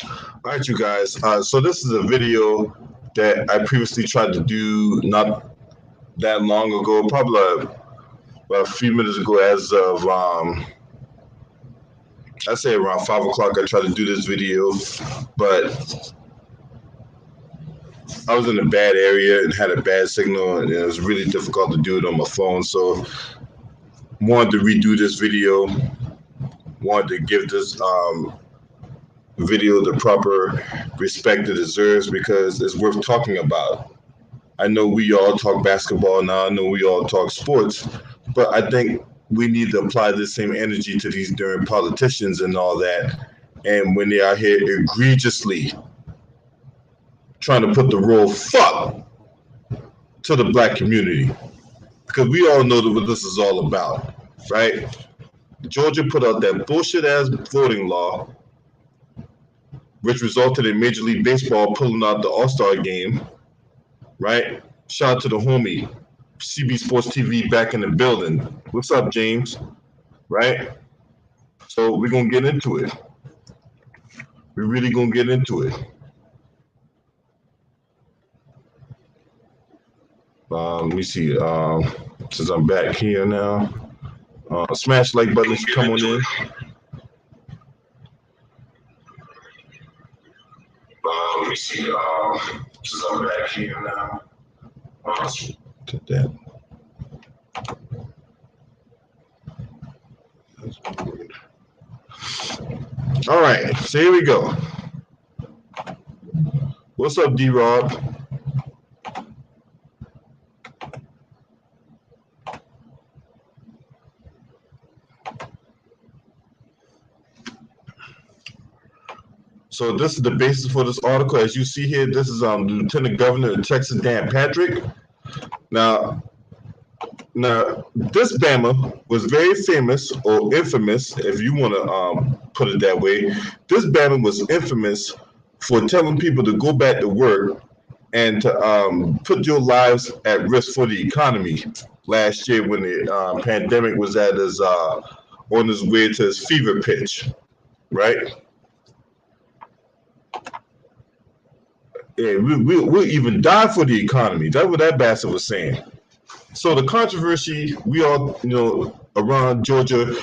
All right, you guys. So this is a video that I previously tried to do not that long ago, probably about a few minutes ago. As of I say around 5 o'clock, I tried to do this video, but I was in a bad area and had a bad signal, and it was really difficult to do it on my phone. So wanted to redo this video. Wanted to give this video the proper respect it deserves because it's worth talking about. I know we all talk basketball now. I know we all talk sports, but I think we need to apply the same energy to these darn politicians and all that. And when they are here egregiously trying to put the roll fuck to the black community, because we all know what this is all about, right? Georgia put out that bullshit ass voting law, which resulted in Major League Baseball pulling out the All-Star game, right? Shout out to the homie, CB Sports TV back in the building. What's up, James? Right? So we're going to get into it. We're really going to get into it. Let me see. Since I'm back here now, smash like button if you come on in. Let me see. Since I'm back here now, get that. All right, so here we go. What's up, D-Rob? So this is the basis for this article. As you see here, this is Lieutenant Governor of Texas, Dan Patrick. Now, this Bama was very famous or infamous, if you want to put it that way. This Bama was infamous for telling people to go back to work and to put your lives at risk for the economy last year when the pandemic was at its on its way to its fever pitch, right? Yeah, we'll even die for the economy. That's what that bastard was saying. So the controversy, we all around Georgia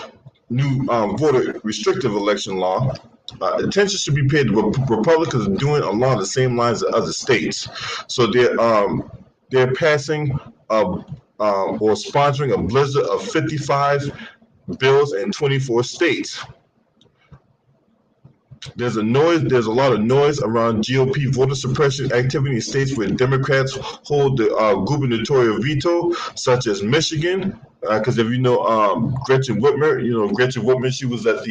new voter restrictive election law. Attention should be paid to Republicans doing along the same lines as other states. So they're passing or sponsoring a blizzard of 55 bills in 24 states. There's a lot of noise around GOP voter suppression activity in states where Democrats hold the gubernatorial veto, such as Michigan. Because if you know Gretchen Whitmer, she was at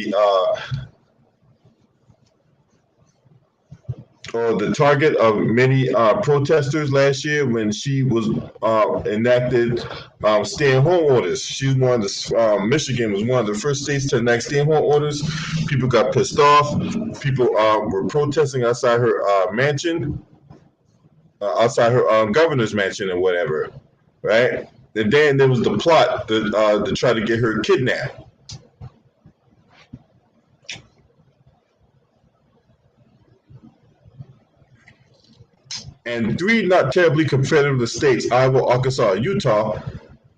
the target of many protesters last year when she was enacted stay-at-home orders. She was one of the Michigan was one of the first states to enact stay-at-home orders. People got pissed off. People were protesting outside her mansion, outside her governor's mansion or whatever, right? And then there was the plot to try to get her kidnapped. And three not terribly competitive states, Iowa, Arkansas, and Utah,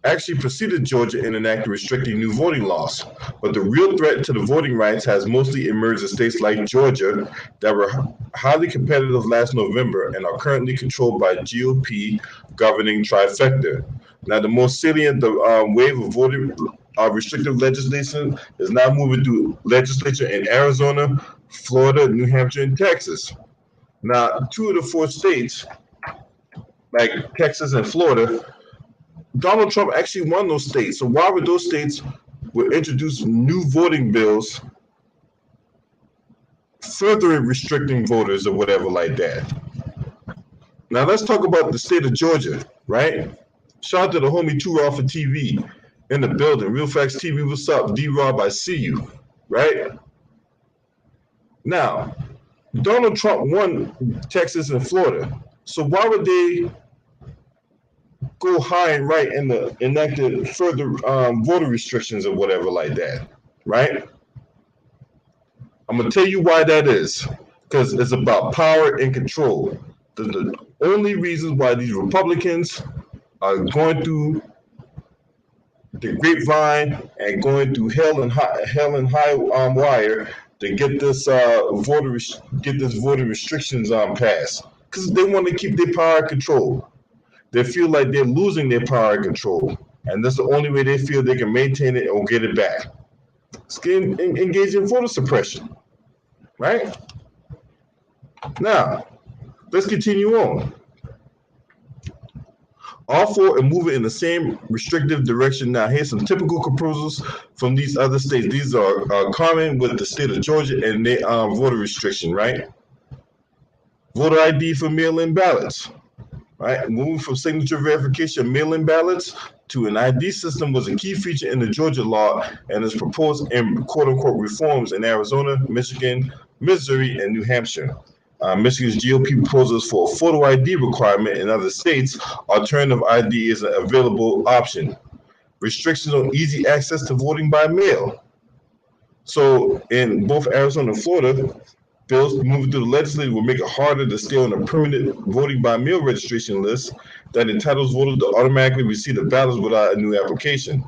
actually preceded Georgia in enacting restricting new voting laws. But the real threat to the voting rights has mostly emerged in states like Georgia that were highly competitive last November and are currently controlled by GOP governing trifecta. Now, the most salient wave of voting restrictive legislation is now moving through legislature in Arizona, Florida, New Hampshire, and Texas. Now, two of the four states, like Texas and Florida, Donald Trump actually won those states. So why would those states introduce new voting bills further restricting voters or whatever like that? Now, let's talk about the state of Georgia, right? Shout out to the homie 2 for TV in the building. Real Facts TV, what's up? D-Rob, I see you, right? Now, Donald Trump won Texas and Florida. So why would they go high and right in the enacted further voter restrictions or whatever like that, right? I'm going to tell you why that is. because it's about power and control. The only reasons why these Republicans are going through the grapevine and going through hell and high wire to get this voter restrictions passed, because they want to keep their power and control. They feel like they're losing their power and control, and that's the only way they feel they can maintain it or get it back. It's engage in voter suppression, right? Now, let's continue on. All four are moving in the same restrictive direction. Now, here's some typical proposals from these other states. These are common with the state of Georgia and their voter restriction, right? Voter ID for mail-in ballots, right? Moving from signature verification of mail-in ballots to an ID system was a key feature in the Georgia law and is proposed in quote-unquote reforms in Arizona, Michigan, Missouri, and New Hampshire. Michigan's GOP proposes for a photo ID requirement in other states. Alternative ID is an available option. Restrictions on easy access to voting by mail. So in both Arizona and Florida, bills moving through the legislature will make it harder to stay on a permanent voting by mail registration list that entitles voters to automatically receive the ballots without a new application.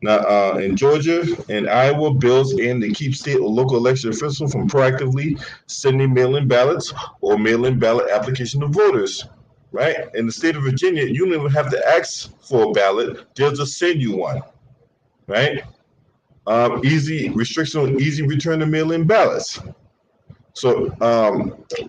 Now, in Georgia and Iowa, bills aim to keep state or local election officials from proactively sending mail-in ballots or mail-in ballot application to voters, right? In the state of Virginia, you don't even have to ask for a ballot. They'll just send you one, right? Easy restriction on easy return to mail-in ballots. So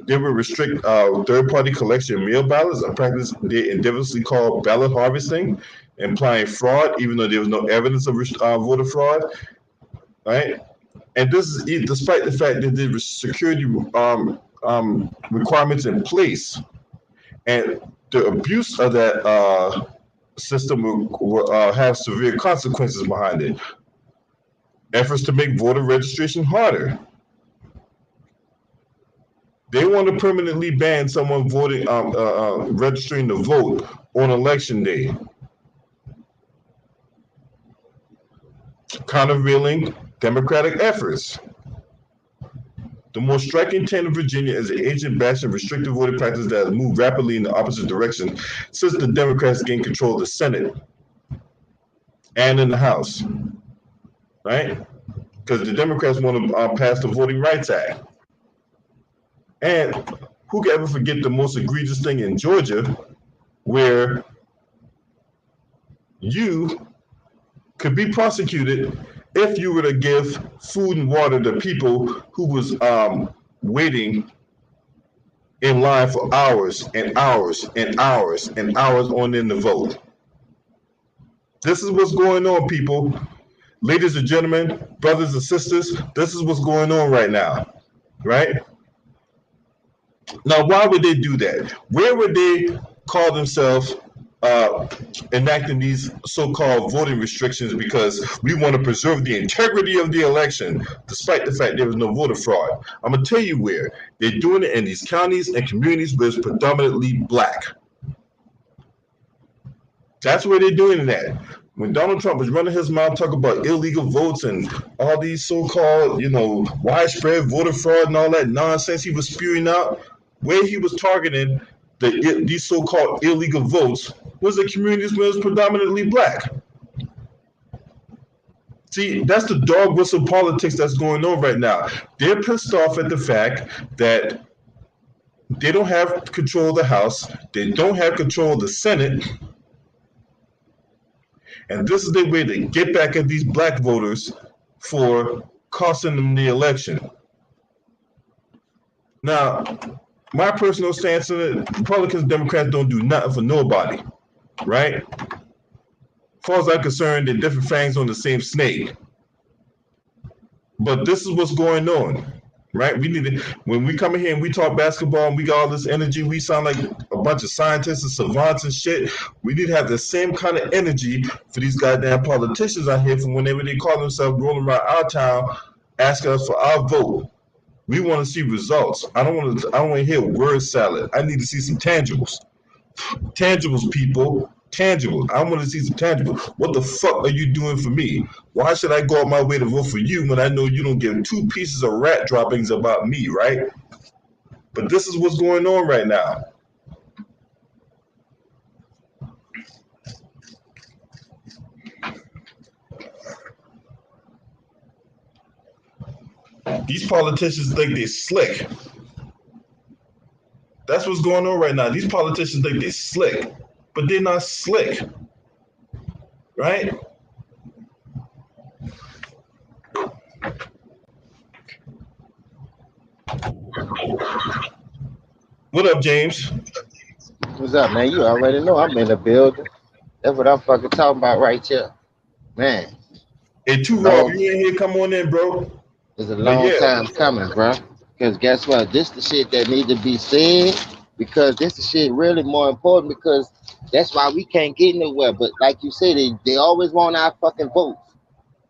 they will restrict third-party collection of mail ballots, a practice they invidiously call ballot harvesting, implying fraud, even though there was no evidence of voter fraud, right? And this is despite the fact that there was security requirements in place, and the abuse of that system will have severe consequences behind it. Efforts to make voter registration harder. They want to permanently ban someone voting, registering to vote on election day. Countervailing Democratic efforts. The most striking trend in Virginia is the ancient bastion of restrictive voting practice that has moved rapidly in the opposite direction since the Democrats gained control of the Senate and in the House, right? Because the Democrats want to pass the Voting Rights Act. And who can ever forget the most egregious thing in Georgia, where you could be prosecuted if you were to give food and water to people who was waiting in line for hours and hours and hours and hours on in the vote. This is what's going on, people. Ladies and gentlemen, brothers and sisters, this is what's going on right now, right? Now, why would they do that? Where would they call themselves enacting these so-called voting restrictions because we want to preserve the integrity of the election, despite the fact there was no voter fraud? I'm going to tell you where. They're doing it in these counties and communities where it's predominantly black. That's where they're doing that. When Donald Trump was running his mouth talking about illegal votes and all these so-called, widespread voter fraud and all that nonsense he was spewing out, where he was targeting these so-called illegal votes was the communities where it was predominantly black. See, that's the dog whistle politics that's going on right now. They're pissed off at the fact that they don't have control of the House, they don't have control of the Senate, and this is their way to get back at these black voters for costing them the election. Now, my personal stance on it, Republicans and Democrats don't do nothing for nobody, right? As far as I'm concerned, they're different fangs on the same snake. But this is what's going on, right? We need to, when we come in here and we talk basketball and we got all this energy, we sound like a bunch of scientists and savants and shit. We need to have the same kind of energy for these goddamn politicians out here from whenever they call themselves rolling around our town asking us for our vote. We want to see results. I don't want to hear word salad. I need to see some tangibles. Tangibles, people. tangible. I want to see some tangible. What the fuck are you doing for me? Why should I go out my way to vote for you when I know you don't give 2 pieces of rat droppings about me, right? But this is what's going on right now. These politicians think they're slick. That's what's going on right now. These politicians think they're slick, but they're not slick, right? What up, James? What's up, man? You already know I'm in the building. That's what I'm fucking talking about right here. Man. Hey, Rob, you in here? Come on in, bro. It's a long time coming, bro. Because guess what? This the shit that need to be said. Because this the shit really more important. Because that's why we can't get nowhere. But like you said, they always want our fucking votes.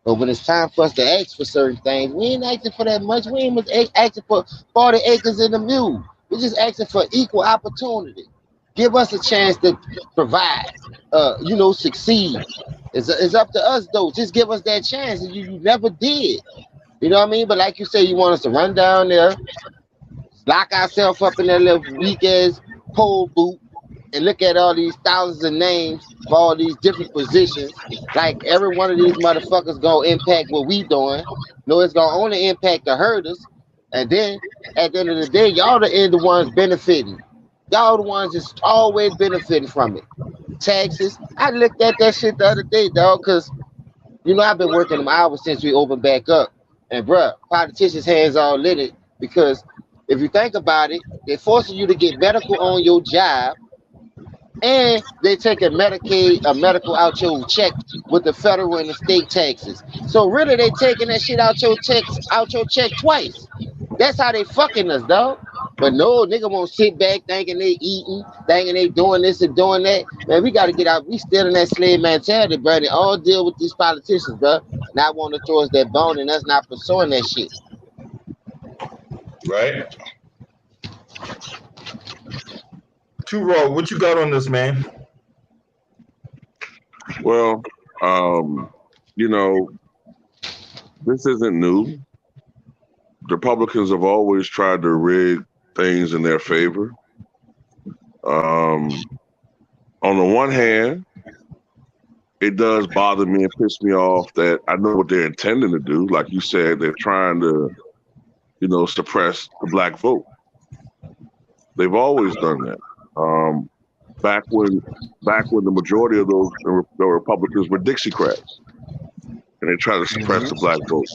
But when it's time for us to ask for certain things, we ain't asking for that much. We ain't asking for 40 acres in the mule. We're just asking for equal opportunity. Give us a chance to provide, succeed. It's up to us, though. Just give us that chance. And you never did. You know what I mean? But like you say, you want us to run down there, lock ourselves up in that little weak-ass poll booth, and look at all these thousands of names for all these different positions. Like every one of these motherfuckers gonna impact what we doing. No, it's gonna only impact the herders. And then at the end of the day, y'all the ones benefiting. Y'all the ones that's always benefiting from it. Taxes. I looked at that shit the other day, dog, because I've been working them hours since we opened back up. And bruh, politicians' hands all in it because if you think about it, they're forcing you to get medical on your job, and they take a medical out your check with the federal and the state taxes. So really, they taking that shit out your check twice. That's how they fucking us, dog. But no, nigga won't sit back thinking they eating, thinking they doing this and doing that. Man, we got to get out. We still in that slave mentality, bro. They all deal with these politicians, bro. Not wanting to throw us that bone and us not pursuing that shit. Right. Too Raw, what you got on this, man? Well, this isn't new. Republicans have always tried to rig things in their favor. On the one hand, it does bother me and piss me off that I know what they're intending to do. Like you said, they're trying to, suppress the black vote. They've always done that. Back when the majority of those the Republicans were Dixiecrats, and they tried to suppress the black vote.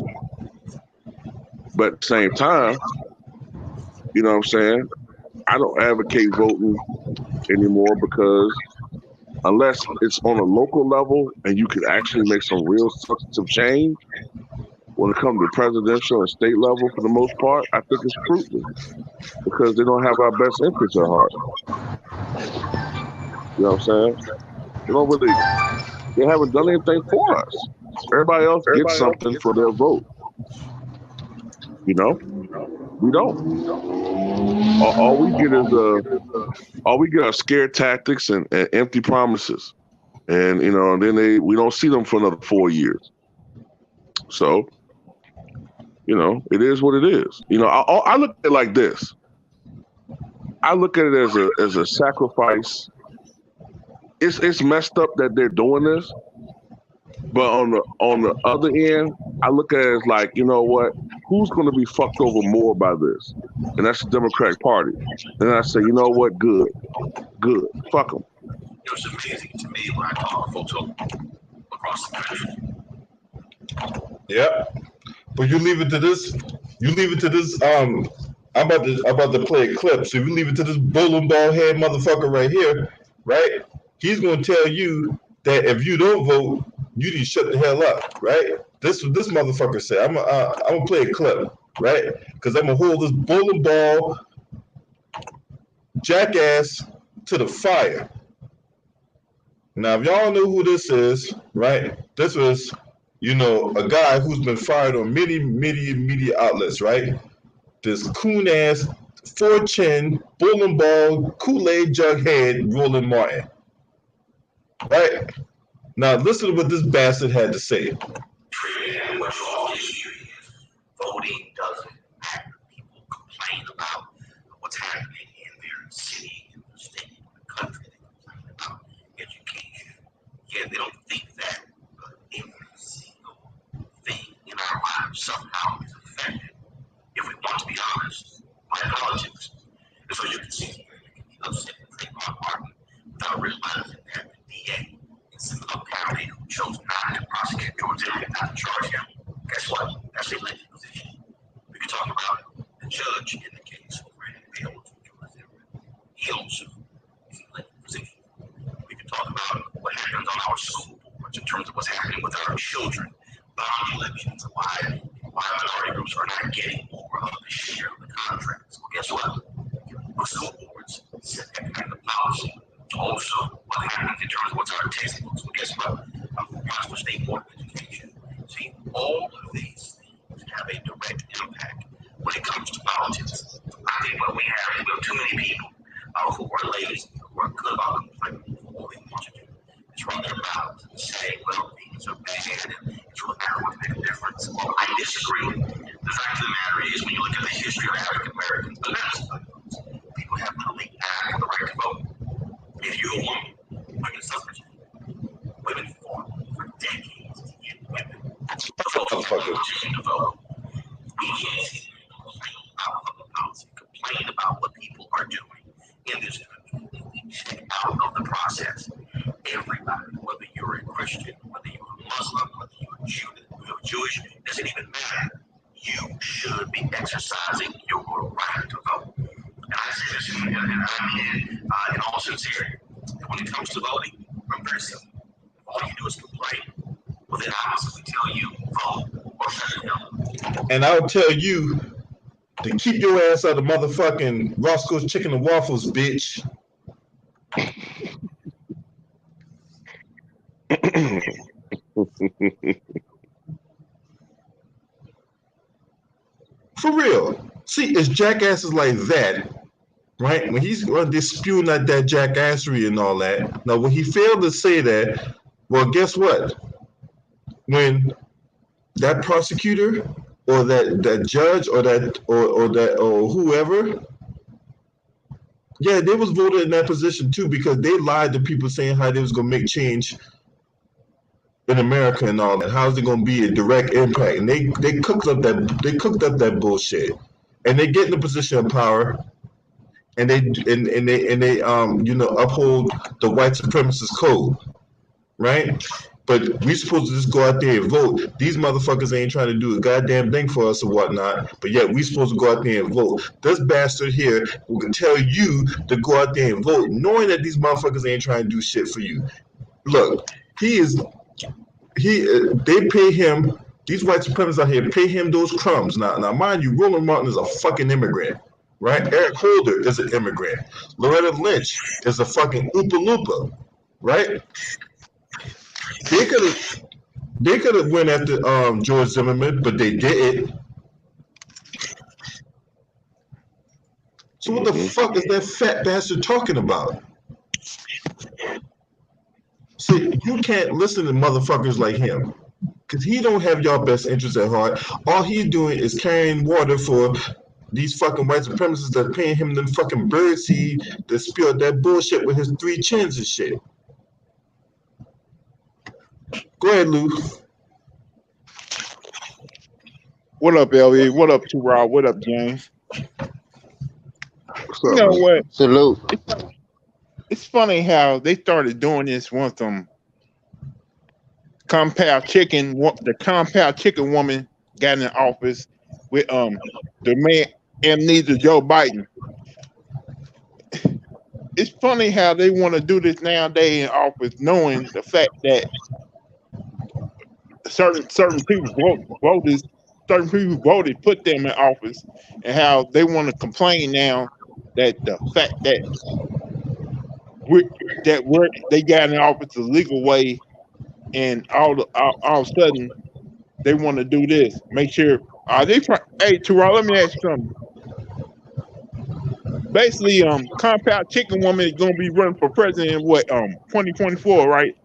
But at the same time, you know what I'm saying? I don't advocate voting anymore because unless it's on a local level and you can actually make some real substantive change, when it comes to presidential and state level, for the most part, I think it's fruitless because they don't have our best interests at heart. You know what I'm saying? They haven't done anything for us. Everybody else gets something for their vote. We don't. All we get are scare tactics and empty promises, and then we don't see them for another 4 years. So, it is what it is. I look at it like this. I look at it as a sacrifice. It's messed up that they're doing this, but on the other end, I look at it as like, you know what? Who's going to be fucked over more by this? And that's the Democratic Party. And I say, you know what? Good. Fuck them. It was amazing to me when I saw a photo across the country. Yep. But you leave it to this. I'm about to play a clip. So you leave it to this bowling ball head motherfucker right here, right? He's gonna tell you that if you don't vote, you need to shut the hell up, right? This motherfucker said. I'm gonna play a clip, right? Because I'm gonna hold this bowling ball jackass to the fire. Now, if y'all know who this is, right? This was, a guy who's been fired on many media outlets, right? This coon ass, 4chin, bowling ball, Kool-Aid jug head, Roland Martin. Right? Now listen to what this bastard had to say. And what you always hear is voting doesn't matter. People complain about what's happening in their city, in the state, in the country. They complain about education. Yeah, they don't think that every single thing in our lives somehow is affected, if we want to be honest, by politics. And so you can see here, you can be upset and take my pardon without realizing that the DA in Seminole County who chose not to prosecute George Zimmerman, not to charge him, guess what? That's a elected position. We can talk about the judge in the case who granted bail to George Zimmerman. He also is an elected position. We can talk about what happens on our school boards in terms of what's happening with our children, bond elections, why minority groups are not getting more of the share of the contracts. Well, guess what? The school boards set that kind of policy. Also, what happens in terms of what's our textbooks? Well, guess what? Responsible State Board of Education. See, all of these things have a direct impact when it comes to politics. I think what we have too many people who are lazy, who are good about complaining. All they want to do is run their mouths and say, well, things are bad and it's really not going to make a difference. Well, I disagree. The fact of the matter is, when you look at the history of African Americans, but not just black folks, people have literally died for the right to vote. If you're a woman, women suffrage, women fought for decades to get women to vote. We can't sit here and complain about public policy, complain about what people are doing in this country. If we check out of the process, everybody, whether you're a Christian, whether you're a Muslim, whether you're Jewish, doesn't even matter. You should be exercising your right to vote. And I say this, and I mean it in all sincerity. When it comes to voting, I'm very simple. If all you do is complain, well, then I will simply tell you, vote or shut it down. And I'll tell you to keep your ass out of motherfucking Roscoe's Chicken and Waffles, bitch. For real. See, it's jackasses like that, right? When he's spewing at that jackassery and all that. Now, when he failed to say that, well, guess what? When that prosecutor or that judge or whoever, yeah, they was voted in that position too because they lied to people saying how they was gonna make change in America and all that. How's it gonna be a direct impact? And they cooked up that bullshit. And they get in a position of power and they uphold the white supremacist code, right? But we supposed to just go out there and vote. These motherfuckers ain't trying to do a goddamn thing for us or whatnot. But yet we supposed to go out there and vote. This bastard here who can tell you to go out there and vote, knowing that these motherfuckers ain't trying to do shit for you. Look, they pay him. These white supremacists out here pay him those crumbs. Now, mind you, Roland Martin is a fucking immigrant, right? Eric Holder is an immigrant. Loretta Lynch is a fucking Oompa Loompa, right? They could have went after George Zimmerman, but they didn't. So what the fuck is that fat bastard talking about? See, you can't listen to motherfuckers like him because he don't have y'all best interests at heart. All he's doing is carrying water for these fucking white supremacists that paying him them fucking birdseed that spilled that bullshit with his 3 chins and shit. Go ahead, Lou. What up, LE? What up, T-Raw? What up, James? You know what? Salute. It's funny how they started doing this once compound chicken. The compound chicken woman got in office with the man amnesia Joe Biden. It's funny how they want to do this nowadays in office, knowing the fact that certain people voted put them in office, and how they want to complain now that the fact that they got in office the legal way, and all of a sudden they want to do this. Make sure are they? Hey, Terrell, let me ask you something. basically, compound chicken woman is gonna be running for president in what 2024, right?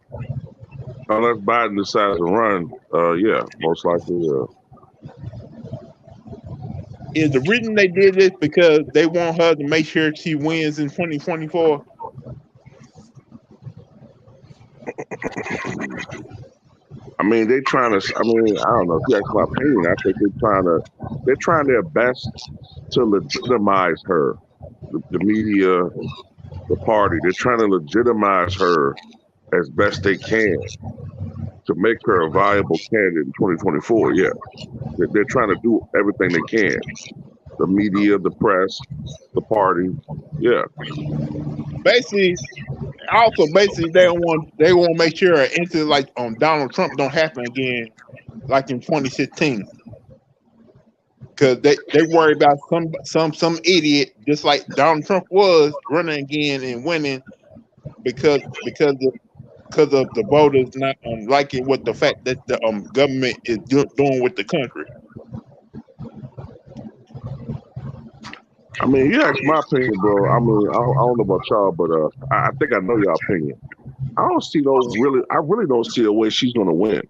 Unless Biden decides to run, yeah, most likely. Is the reason they did this because they want her to make sure she wins in 2024? I mean, they trying to. I mean, I don't know. If you ask my opinion, I think they're trying their best to legitimize her, the media, the party. They're trying to legitimize her as best they can to make her a viable candidate in 2024. Yeah, they're trying to do everything they can. The media, the press, the party. Yeah. Basically, basically they want to make sure an incident like Donald Trump don't happen again, like in 2016, because they worry about some idiot just like Donald Trump was running again and winning because of the voters not liking what the fact that the government is doing with the country. I mean, you ask my opinion, bro. I mean, I don't know about y'all, but I think I know your opinion. I really don't see a way she's gonna win.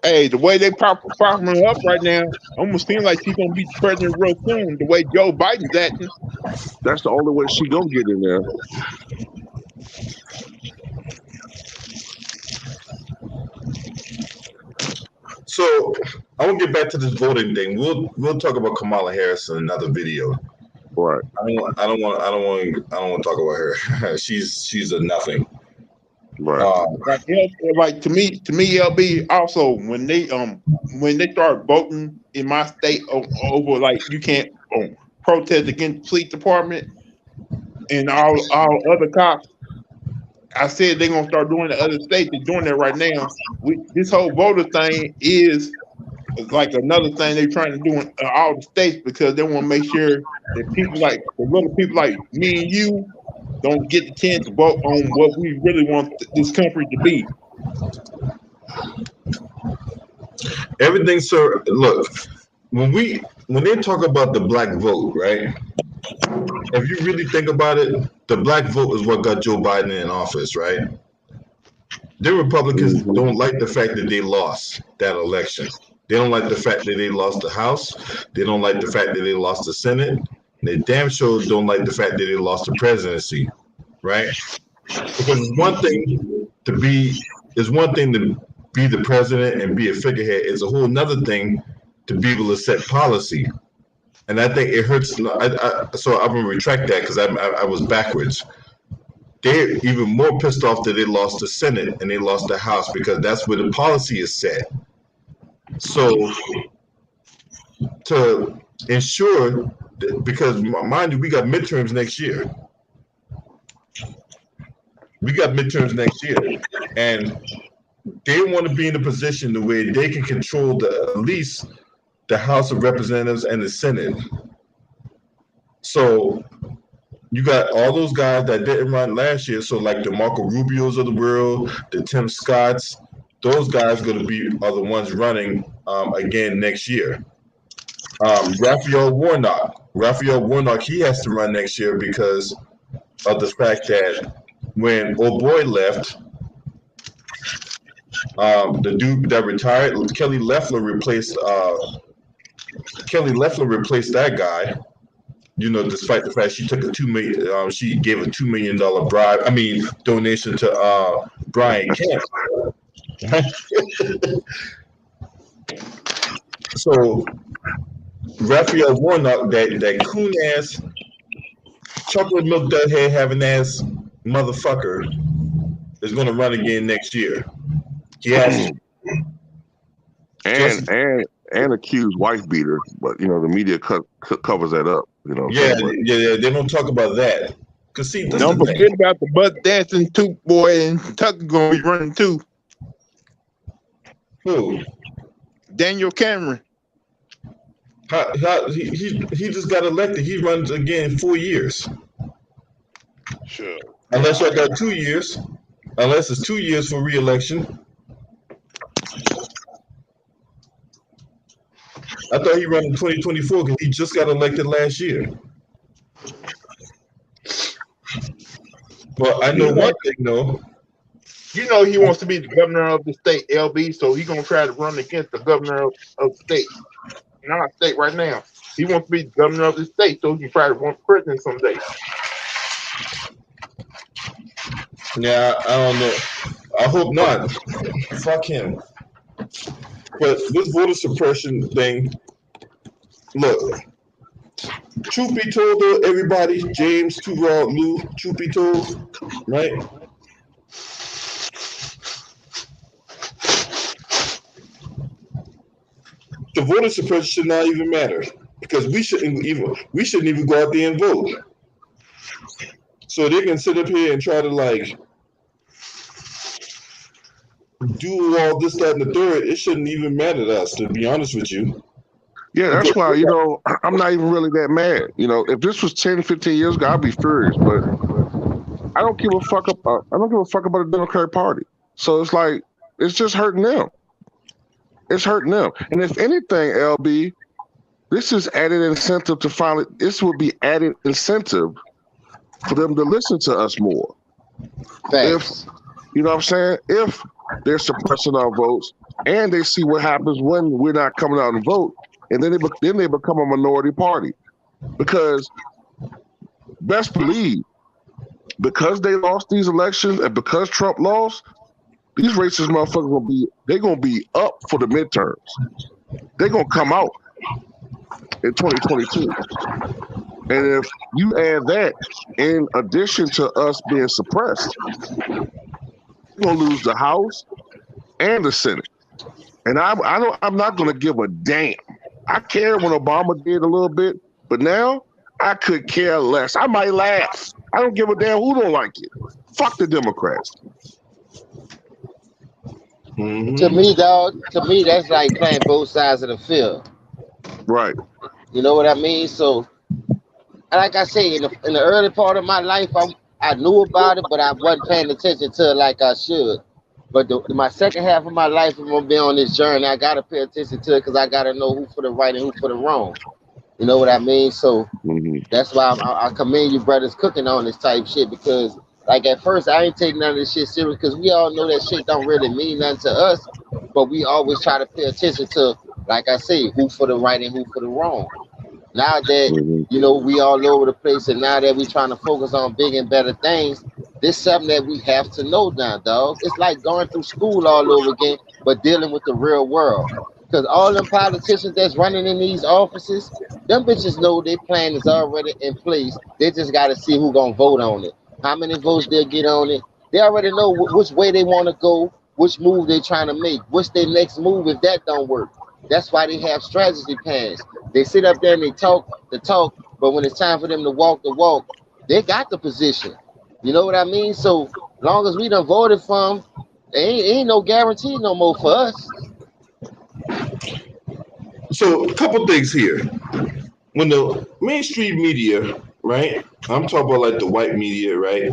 Hey, the way they propping her up right now, almost seems like she's gonna be president real soon. The way Joe Biden's acting. That's the only way she gonna get in there. So I want to get back to this voting thing. We'll talk about Kamala Harris in another video. Right. I don't want to talk about her. she's a nothing. Right. Like to me, LB also when they start voting in my state over like you can't protest against the police department and all other cops. I said they're gonna start doing the other states. They're doing that right now. This whole voter thing is like another thing they're trying to do in all the states because they want to make sure that people like the little people like me and you don't get the chance to vote on what we really want this country to be. Everything, sir. Look, when they talk about the black vote, right? If you really think about it, the black vote is what got Joe Biden in office, right? The Republicans don't like the fact that they lost that election. They don't like the fact that they lost the House. They don't like the fact that they lost the Senate. They damn sure don't like the fact that they lost the presidency, right? Because it's one thing to be the president and be a figurehead. It's a whole nother thing to be able to set policy. And I think it hurts. So I'm gonna retract that because I was backwards. They're even more pissed off that they lost the Senate and they lost the House because that's where the policy is set. So to ensure, because mind you, we got midterms next year. And they want to be in a position the way they can control at least the House of Representatives and the Senate. So you got all those guys that didn't run last year. So like the Marco Rubios of the world, the Tim Scotts, those guys are the ones running again next year. Raphael Warnock, he has to run next year because of the fact that when old boy left, the dude that retired, Kelly Loeffler replaced that guy. You know, despite the fact she took she gave a $2 million donation to Brian Kemp. So Raphael Warnock, that coon ass, chocolate milk dud head having ass motherfucker, is going to run again next year. He has to. And accused wife beater, but you know the media covers that up. You know. Yeah. They don't talk about that. Cause see, don't forget about the butt dancing too, boy, and Tucker gonna be running too. Who? Daniel Cameron. He just got elected. He runs again in 4 years. Sure. Unless I got 2 years. Unless it's 2 years for re-election. I thought he ran in 2024 because he just got elected last year. Well, I know one thing though. You know he wants to be the governor of the state, LB, so he's gonna try to run against the governor of the state. Not our state right now. He wants to be the governor of the state, so he can try to run president someday. Yeah, I don't know. I hope not. Fuck him. But this voter suppression thing, look, truth be told though, everybody, James, Turod, Lou, truth be told, right? The voter suppression should not even matter because we shouldn't even go out there and vote. So they can sit up here and try to like do all this, that, and the third. It shouldn't even matter to us, to be honest with you. Yeah, that's why, I'm not even really that mad. If this was 10, 15 years ago, I'd be furious, but I don't give a fuck about the Democratic Party. So it's like, it's just hurting them. It's hurting them. And if anything, LB, this is added incentive this would be added incentive for them to listen to us more. Thanks. You know what I'm saying? If they're suppressing our votes and they see what happens when we're not coming out and vote, and then they become a minority party. Because best believe, because they lost these elections and because Trump lost, these racist motherfuckers gonna be up for the midterms. They're gonna come out in 2022. And if you add that in addition to us being suppressed, we're gonna lose the House and the Senate. And I'm not gonna give a damn. I cared when Obama did a little bit, but now I could care less. I might laugh. I don't give a damn who don't like it. Fuck the Democrats. Mm-hmm. To me, that's like playing both sides of the field. Right. You know what I mean? So, like I say, in the early part of my life, I knew about it, but I wasn't paying attention to it like I should. But my second half of my life, I'm gonna be on this journey. I gotta pay attention to it because I gotta know who for the right and who for the wrong. You know what I mean? So that's why I commend you brothers cooking on this type shit, because like at first I ain't taking none of this shit serious because we all know that shit don't really mean nothing to us, but we always try to pay attention to, like I say, who for the right and who for the wrong. Now that we all over the place, and now that we trying to focus on big and better things, this is something that we have to know now, dog. It's like going through school all over again, but dealing with the real world. Because all them politicians that's running in these offices, them bitches know their plan is already in place. They just got to see who gonna vote on it, how many votes they'll get on it. They already know which way they want to go, which move they trying to make, what's their next move if that don't work. That's why they have strategy plans. They sit up there and they talk the talk, but when it's time for them to walk the walk, they got the position. You know what I mean? So long as we done voted for them, ain't no guarantee no more for us. So a couple things here. When the mainstream media, right? I'm talking about like the white media, right?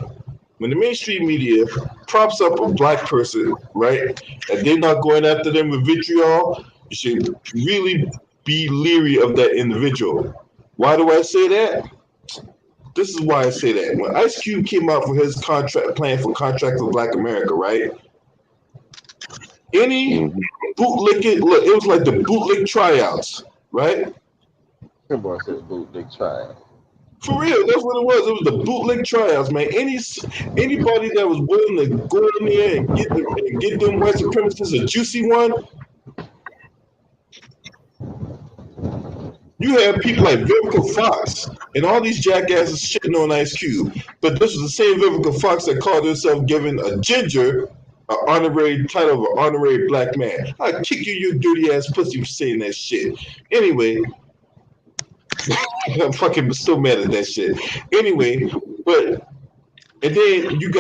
When the mainstream media props up a black person, right, and they're not going after them with vitriol, you should really be leery of that individual. Why do I say that? This is why I say that. When Ice Cube came out for his plan for Contract for Black America, right? Any bootleg, look, it was like the bootleg tryouts, right? Boy said bootleg tryout. For real, that's what it was. It was the bootleg tryouts, man. Anybody that was willing to go in there and get them white supremacists a juicy one. You have people like Vivica Fox and all these jackasses shitting on Ice Cube. But this was the same Vivica Fox that called herself giving a ginger an honorary title of an honorary black man. I'd kick you dirty ass pussy for saying that shit. Anyway, I'm fucking still mad at that shit. Anyway, and then you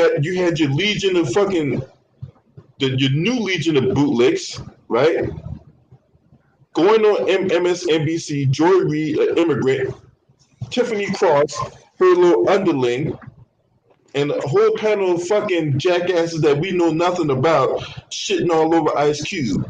had your legion of fucking your new legion of bootlegs, right? Going on MSNBC, Joy Reid, an immigrant, Tiffany Cross, her little underling, and a whole panel of fucking jackasses that we know nothing about, shitting all over Ice Cube.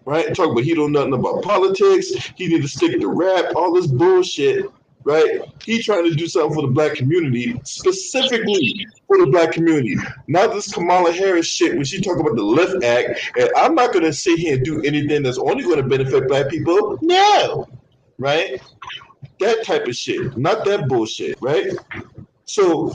right? Talk about he don't know nothing about politics. He need to stick to rap, all this bullshit, right? He trying to do something for the black community, specifically for the black community. Not this Kamala Harris shit when she talk about the Lift Act. And I'm not gonna sit here and do anything that's only gonna benefit black people. No, right? That type of shit, not that bullshit, right? So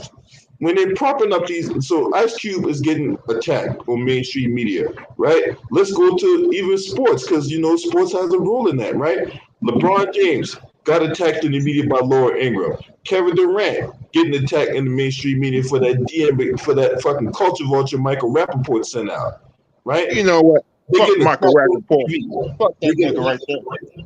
when they're propping up these, so Ice Cube is getting attacked on mainstream media, right? Let's go to even sports, because you know sports has a role in that, right? LeBron James got attacked in the media by Laura Ingraham. Kevin Durant getting attacked in the mainstream media for that DM, for that fucking culture vulture Michael Rappaport sent out, right? You know what? They Fuck getting Michael attacked on Rappaport. TV. Fuck They that getting, nigga right there.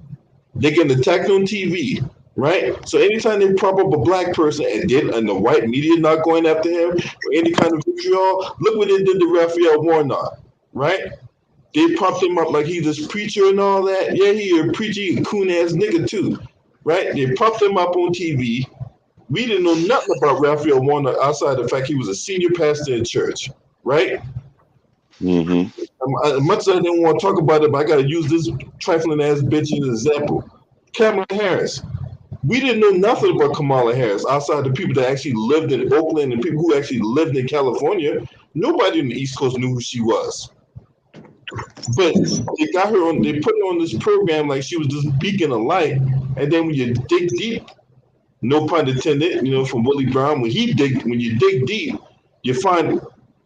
they getting attacked on TV, right? So anytime they prop up a black person and the white media not going after him for any kind of vitriol, look what they did to Raphael Warnock, right? They propped him up like he's this preacher and all that. Yeah, he a preacher, he a coon ass nigga too, right? They propped him up on TV. We didn't know nothing about Raphael Warnock outside the fact he was a senior pastor in church, right? As much as I didn't want to talk about it, but I got to use this trifling ass bitch as an example. Kamala Harris. We didn't know nothing about Kamala Harris outside the people that actually lived in Oakland and people who actually lived in California. Nobody in the East Coast knew who she was. But they got her on, they put her on this program like she was this beacon of light. And then when you dig deep, no pun intended, you know, from Willie Brown, when you dig deep, you find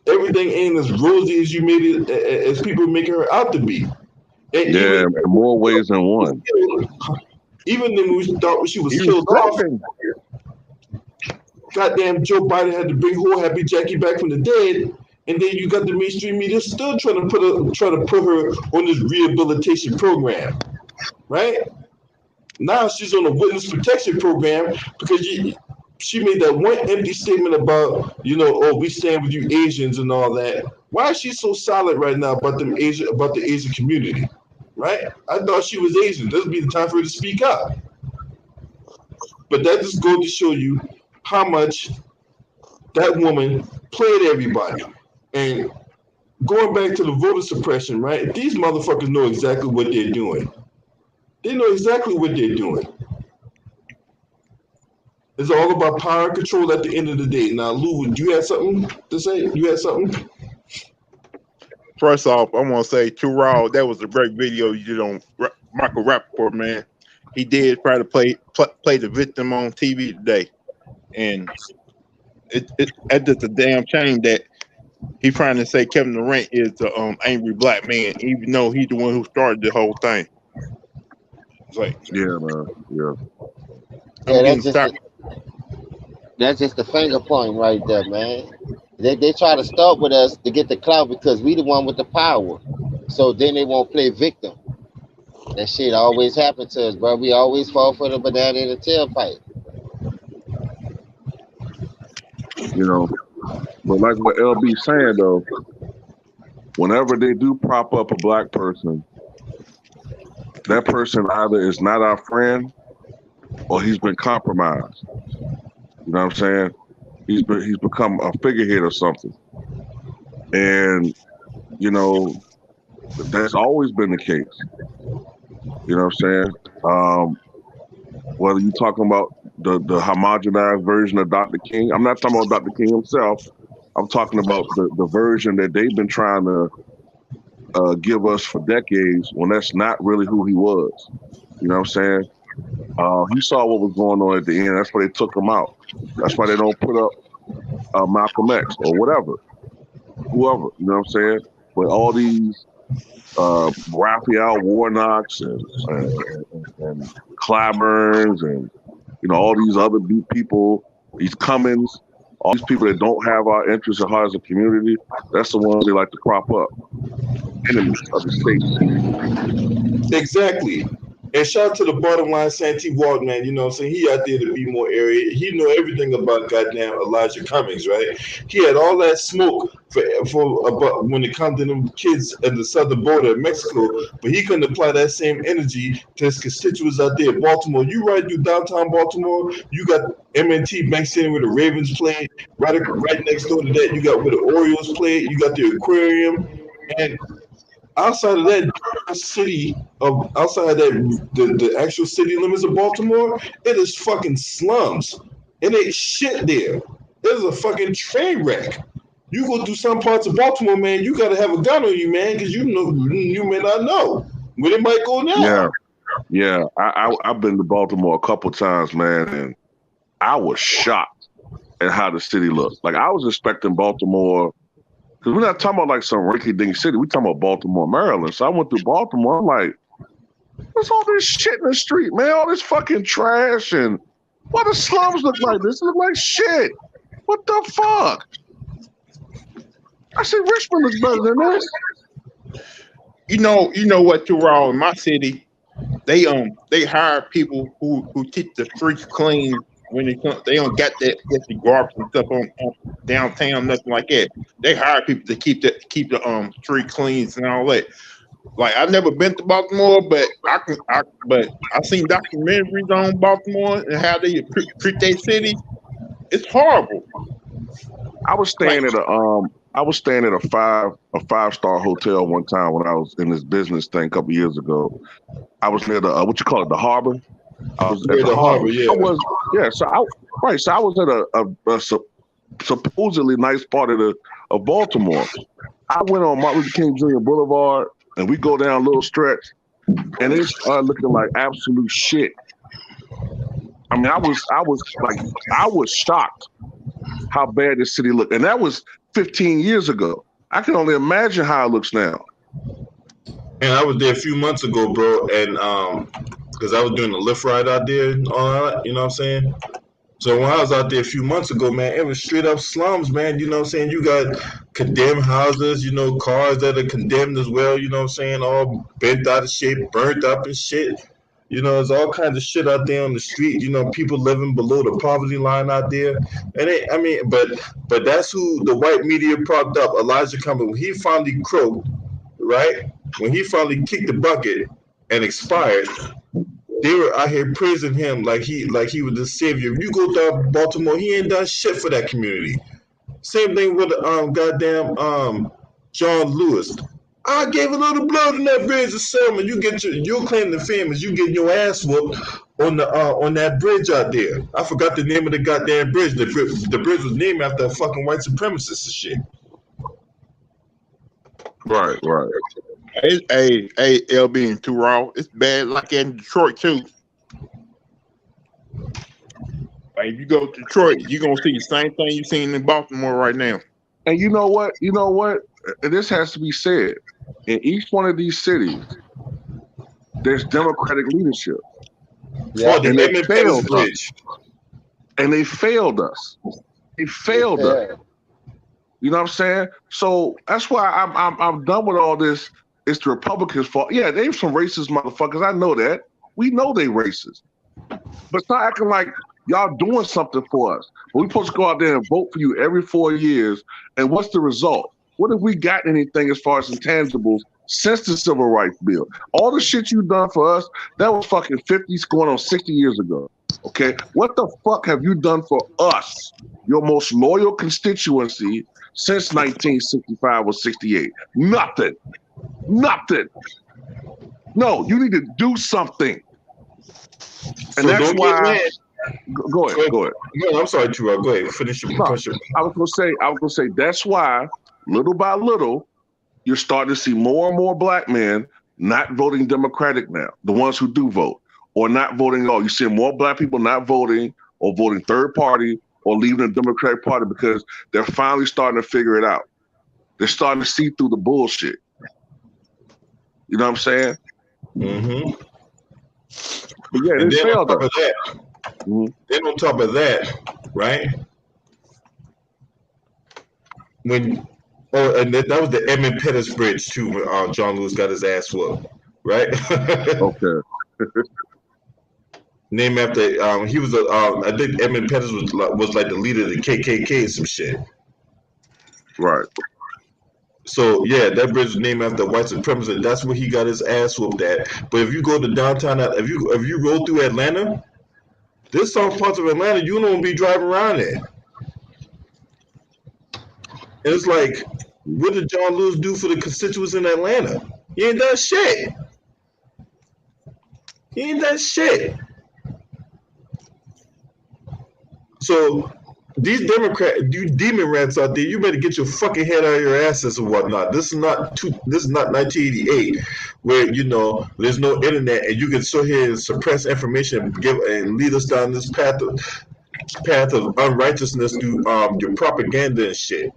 everything ain't as rosy as you made it, as people making her out to be. And Yeah, in more ways than one. Even when we thought she was He killed was off, goddamn Joe Biden had to bring whole Happy Jackie back from the dead, and then you got the mainstream media still trying to put her on this rehabilitation program, right? Now she's on a witness protection program because she made that one empty statement about, you know, oh, we stand with you Asians and all that. Why is she so solid right now about the Asian community? Right? I thought she was Asian. This would be the time for her to speak up. But that just goes to show you how much that woman played everybody. And going back to the voter suppression, right? These motherfuckers know exactly what they're doing. They know exactly what they're doing. It's all about power and control at the end of the day. Now, Lou, do you have something to say? You had something? First off, I want to say, Too Raw, that was a great video you did on Michael Rappaport, man. He did try to play the victim on TV today. And it's just a damn shame that he's trying to say Kevin Durant is the angry black man, even though he's the one who started the whole thing. It's like, yeah, man. Yeah. That's just the finger point right there, man. They try to start with us to get the clout because we the one with the power. So then they won't play victim. That shit always happen to us, bro. We always fall for the banana in the tailpipe. You know, but like what LB saying though, whenever they do prop up a black person, that person either is not our friend or he's been compromised. You know what I'm saying? He's become a figurehead or something. And, you know, that's always been the case. You know what I'm saying? Whether you're talking about the homogenized version of Dr. King, I'm not talking about Dr. King himself. I'm talking about the version that they've been trying to give us for decades when that's not really who he was. You know what I'm saying? He saw what was going on at the end. That's why they took him out. That's why they don't put up Malcolm X or whatever, whoever. You know what I'm saying? But all these Raphael Warnocks and Clyburns and all these other people, these Cummins, all these people that don't have our interests at heart as a community, that's the ones they like to crop up. Enemies of the state. Exactly. And shout out to the bottom line Santee Walt, man. You know what I'm saying? He out there to be more area. He know everything about goddamn Elijah Cummings, right? He had all that smoke for about when it comes to them kids at the southern border of Mexico, but he couldn't apply that same energy to his constituents out there in Baltimore. You ride through downtown Baltimore, you got M&T Bank Stadium where the Ravens play. Right next door to that, you got where the Orioles play. You got the aquarium. And outside of that, the city of outside that the actual city limits of Baltimore, it is fucking slums. It ain't shit there. It is a fucking train wreck. You go through some parts of Baltimore, man, you gotta have a gun on you, man, because you may not know when it might go down. Yeah. I've been to Baltimore a couple times, man, and I was shocked at how the city looked. Like I was expecting Baltimore, because we're not talking about like some rinky-dink city. We're talking about Baltimore, Maryland. So I went through Baltimore. I'm like, what's all this shit in the street, man? All this fucking trash, and why the slums look like this? It look like shit. What the fuck? I said Richmond looks better than this. You know what, Terrell, in my city, they hire people who keep the streets clean when they come. They don't got that with the garbage and stuff on downtown, nothing like that. They hire people to keep the street clean and all that. Like I've never been to Baltimore, but I've seen documentaries on Baltimore and how they treat their city. It's horrible. I was staying at a five-star hotel one time when I was in this business thing a couple years ago. I was near the what you call it, the harbor. I was at the harbor. Yeah. So I was at a supposedly nice part of Baltimore. I went on Martin Luther King Jr. Boulevard, and we go down a little stretch, and it started looking like absolute shit. I mean, I was shocked how bad this city looked, and that was 15 years ago. I can only imagine how it looks now. And I was there a few months ago, bro, and because I was doing a Lyft ride out there and all that, you know what I'm saying? So when I was out there a few months ago, man, it was straight up slums, man, you know what I'm saying? You got condemned houses, you know, cars that are condemned as well, you know what I'm saying? All bent out of shape, burnt up and shit. You know, there's all kinds of shit out there on the street. You know, people living below the poverty line out there. And but that's who the white media propped up. Elijah Cummings, when he finally croaked, right? When he finally kicked the bucket and expired, they were out here praising him like he was the savior. If you go down Baltimore, he ain't done shit for that community. Same thing with goddamn John Lewis. I gave a little blood in that bridge of Selma. You'll claim the fame as you getting your ass whooped on that bridge out there. I forgot the name of the goddamn bridge. The bridge was named after a fucking white supremacist and shit. Right. Hey, LB and Terrell, it's bad like in Detroit too. Like if you go to Detroit, you're gonna see the same thing you seen in Baltimore right now. And you know what? And this has to be said. In each one of these cities, there's Democratic leadership. Yeah. And they failed us. And they failed us. They failed us. You know what I'm saying? So that's why I'm done with all this. It's the Republicans' fault. Yeah, they're some racist motherfuckers. I know that. We know they racist. But stop acting like y'all doing something for us. We're supposed to go out there and vote for you every 4 years. And what's the result? What have we got anything as far as intangibles since the Civil Rights Bill? All the shit you done for us, that was fucking 50 going on 60 years ago. Okay? What the fuck have you done for us, your most loyal constituency, since 1965 or 68? Nothing. No, you need to do something. And so that's why. Go ahead. No, I'm sorry, Terrell. Go ahead. Finish your question. I was gonna say that's why, little by little, you're starting to see more and more black men not voting Democratic now. The ones who do vote, or not voting at all. You see more black people not voting, or voting third party, or leaving the Democratic Party because they're finally starting to figure it out. They're starting to see through the bullshit. You know what I'm saying? Mm-hmm. But yeah, they failed us. Then on top of that, right? And that was the Edmund Pettus Bridge too, when John Lewis got his ass whooped, right? Okay. Named after he was I think Edmund Pettus was like the leader of the KKK and some shit. Right. So yeah, that bridge was named after white supremacist. That's where he got his ass whooped at. But if you go to downtown, if you roll through Atlanta, there's some parts of Atlanta you don't be driving around there. And it's like, what did John Lewis do for the constituents in Atlanta? He ain't done shit. He ain't done shit. So these you demon rats out there, you better get your fucking head out of your asses and whatnot. This is not 1988, where there's no internet and you can sit here and suppress information and lead us down this path of unrighteousness through your propaganda and shit.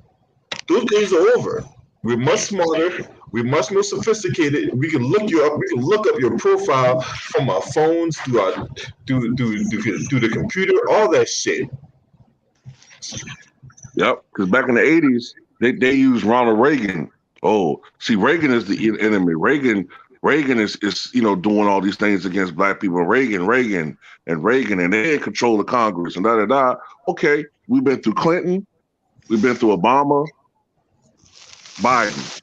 Those days are over. We're much smarter. We're much more sophisticated. We can look you up. We can look up your profile from our phones through the computer. All that shit. Yep, because back in the 80s, they used Ronald Reagan. Oh, see, Reagan is the enemy. Reagan is doing all these things against black people. Reagan, and they in control of Congress and da. Okay, we've been through Clinton, we've been through Obama, Biden.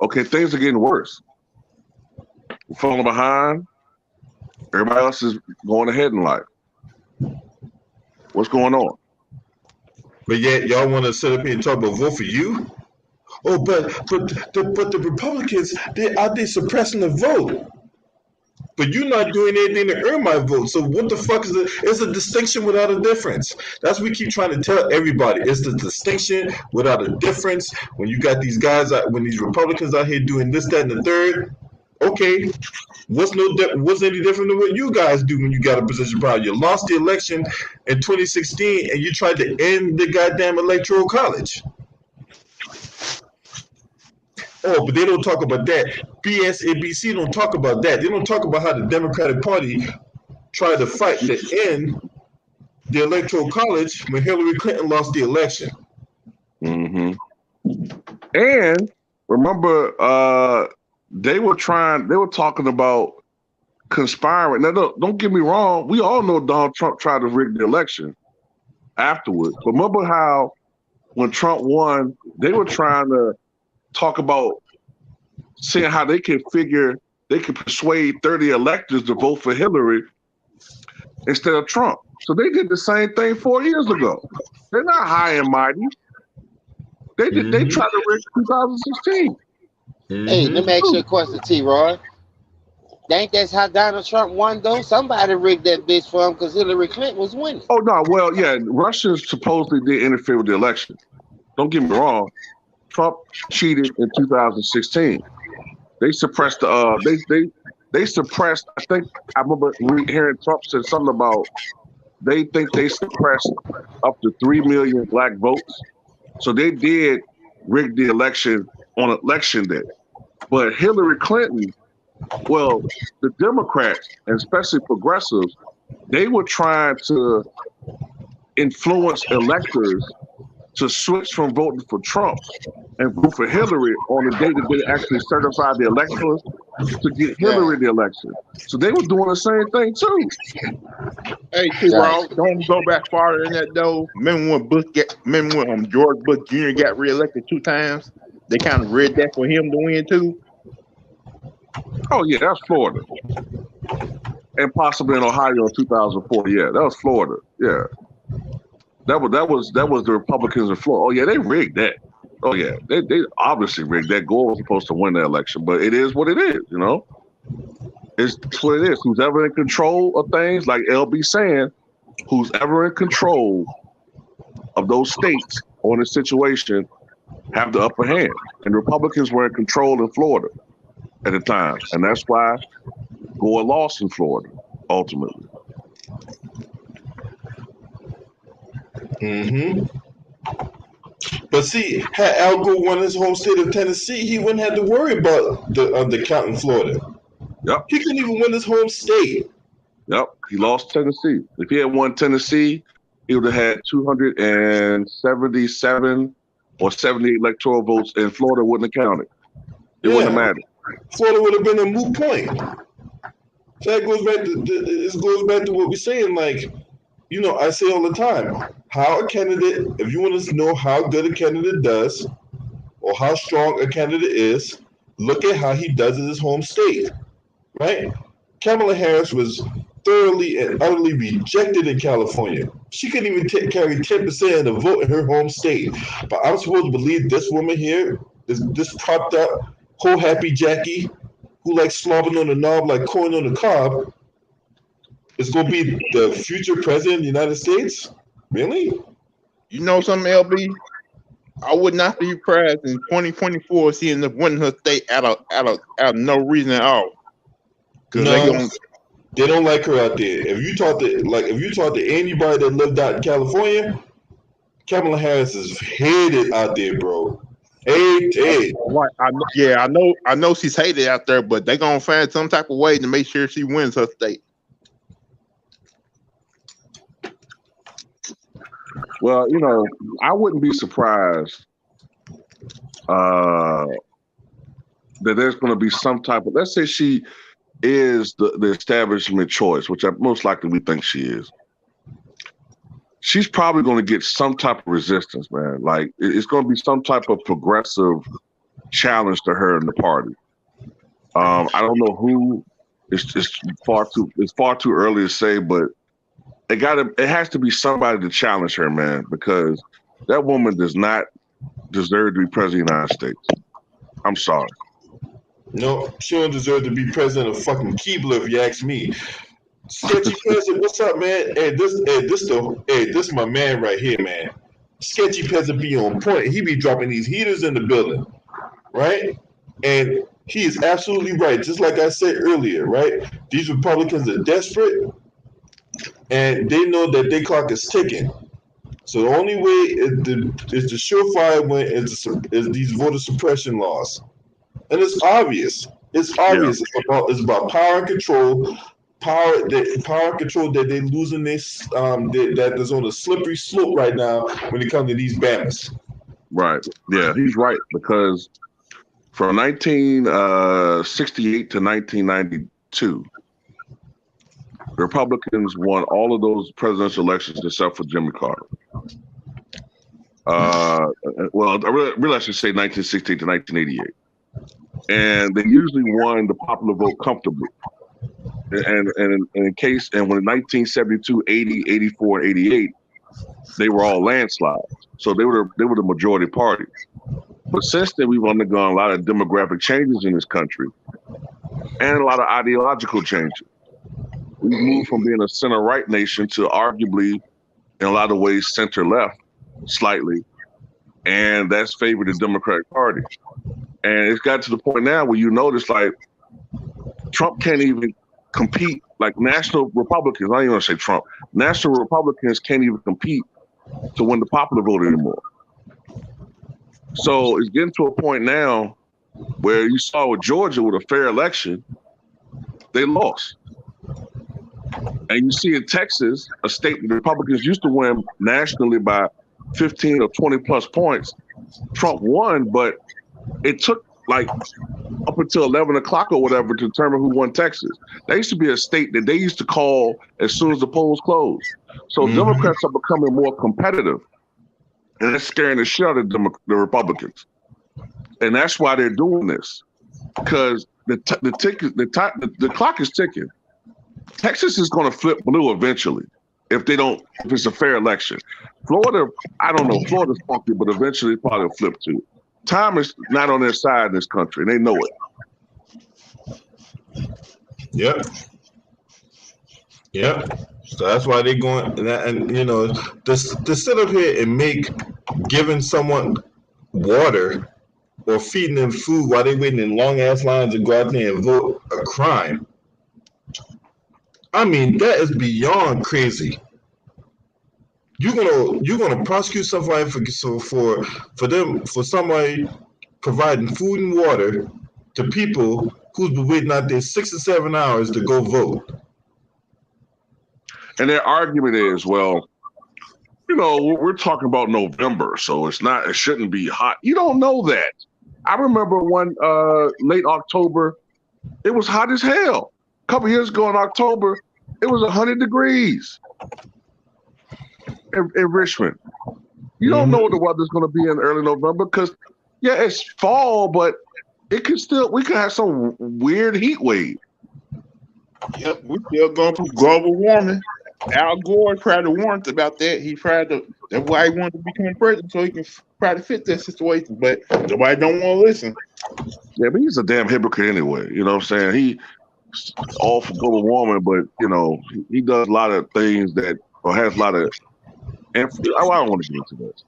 Okay, things are getting worse. We're falling behind. Everybody else is going ahead in life. What's going on? But yet y'all want to sit up here and talk about vote for you? Oh, but the Republicans, they're suppressing the vote. But you're not doing anything to earn my vote. So what the fuck is it? It's a distinction without a difference. That's what we keep trying to tell everybody. It's the distinction without a difference. When you got these guys, when these Republicans out here doing this, that, and the third, okay, what's any different than what you guys do when you got a position of power? You lost the election in 2016 and you tried to end the goddamn electoral college. Oh, but they don't talk about that. BSNBC don't talk about that. They don't talk about how the Democratic Party tried to fight to end the electoral college when Hillary Clinton lost the election. Mm-hmm. And remember, they were talking about conspiring. Now, don't get me wrong. We all know Donald Trump tried to rig the election afterwards. But remember how when Trump won, they were trying to talk about seeing how they can persuade 30 electors to vote for Hillary instead of Trump. So they did the same thing 4 years ago. They're not high and mighty. They tried to rig 2016. Hey, let me ask you a question, T-Roy. Think that's how Donald Trump won, though? Somebody rigged that bitch for him because Hillary Clinton was winning. Oh, no. Well, yeah, Russians supposedly did interfere with the election. Don't get me wrong. Trump cheated in 2016. They suppressed they suppressed. I think I remember hearing Trump said something about they think they suppressed up to 3 million black votes. So they did rig the election on election day. But Hillary Clinton, well, the Democrats and especially progressives, they were trying to influence electors to switch from voting for Trump and vote for Hillary on the day that they actually certified the electors to get Hillary the election. So they were doing the same thing too. Hey, T-Raw, don't go back farther than that though. Remember when George Bush Jr. got reelected 2 times? They kind of rigged that for him to win too. Oh yeah, that's Florida, and possibly in Ohio in 2004. Yeah, that was Florida. Yeah. That was the Republicans in Florida. Oh yeah, they rigged that. Oh yeah, they obviously rigged that. Gore was supposed to win the election, but it is what it is, you know. It's what it is. Who's ever in control of things, like LB saying, who's ever in control of those states on a situation have the upper hand. And the Republicans were in control in Florida at the time, and that's why Gore lost in Florida ultimately. Mm-hmm. But see, had Al Gore won his home state of Tennessee, he wouldn't have to worry about the count in Florida. Yep. He couldn't even win his home state. Yep. He lost Tennessee. If he had won Tennessee, he would have had 277 or 78 electoral votes, and Florida wouldn't have counted. It wouldn't have mattered. Florida would have been a moot point. So that goes back to what we're saying. Like, you know, I say all the time, how a candidate, if you want to know how good a candidate does or how strong a candidate is, look at how he does in his home state, right? Kamala Harris was thoroughly and utterly rejected in California. She couldn't even carry 10% of the vote in her home state. But I'm supposed to believe this woman here, this propped up, whole happy Jackie, who likes slobbing on the knob like corn on the cob, is going to be the future president of the United States? Really? You know something, LB? I would not be surprised in 2024 seeing them winning her state out of no reason at all. Because No, they don't like her out there. If you talk to anybody that lived out in California, Kamala Harris is hated out there, bro. Hated. Right. I know she's hated out there, but they're gonna find some type of way to make sure she wins her state. Well, you know, I wouldn't be surprised that there's going to be some type of, let's say she is the establishment choice, which most likely we think she is. She's probably going to get some type of resistance, man. Like it's going to be some type of progressive challenge to her in the party. I don't know who. It's far too early to say, but it has to be somebody to challenge her, man, because that woman does not deserve to be president of the United States. I'm sorry. No, she don't deserve to be president of fucking Keebler, if you ask me. Sketchy Peasant, what's up, man? Hey, this my man right here, man. Sketchy Peasant be on point. He be dropping these heaters in the building, right? And he is absolutely right. Just like I said earlier, right? These Republicans are desperate, and they know that their clock is ticking. So the only way is the surefire win is these voter suppression laws, and it's obvious. It's obvious. Yeah. It's about power and control. Power and control that they're losing this. That is on a slippery slope right now when it comes to these banners. Right. Yeah, he's right, because from 1968 to 1992. The Republicans won all of those presidential elections except for Jimmy Carter. Well, I should say 1968 to 1988. And they usually won the popular vote comfortably. And when in 1972, 80, 84, and 88, they were all landslides. So they were the majority party. But since then, we've undergone a lot of demographic changes in this country and a lot of ideological changes. We've moved from being a center-right nation to arguably, in a lot of ways, center-left, slightly, and that's favored the Democratic Party. And it's got to the point now where you notice, like, Trump can't even compete, like national Republicans, I don't even want to say Trump, national Republicans can't even compete to win the popular vote anymore. So it's getting to a point now where you saw with Georgia with a fair election, they lost. And you see in Texas, a state that the Republicans used to win nationally by 15 or 20 plus points, Trump won, but it took like up until 11 o'clock or whatever to determine who won Texas. That used to be a state that they used to call as soon as the polls closed. So Democrats are becoming more competitive, and that's scaring the shit out of the Republicans. And that's why they're doing this, because the clock is ticking. Texas is going to flip blue eventually if it's a fair election. Florida, I don't know. Florida's funky, but eventually probably will flip too. Time is not on their side in this country, and they know it. Yep. So that's why they're going, and you know, to sit up here and make giving someone water or feeding them food while they're waiting in long ass lines to go out there and vote a crime. I mean, that is beyond crazy. You're gonna prosecute somebody for somebody providing food and water to people who's been waiting out there 6 or 7 hours to go vote. And their argument is, well, you know, we're talking about November, so it shouldn't be hot. You don't know that. I remember one late October, it was hot as hell. A couple years ago in October, it was 100 degrees in Richmond. You don't know what the weather's going to be in early November because, yeah, it's fall, but we could have some weird heat wave. Yep, we're still going through global warming. Al Gore tried to warn us about that. That's why he wanted to become president, so he can try to fit that situation, but nobody don't want to listen. Yeah, but he's a damn hypocrite anyway. You know what I'm saying? He's all for global warming, but you know he does a lot of things that, or has a lot of. I don't want to get into this.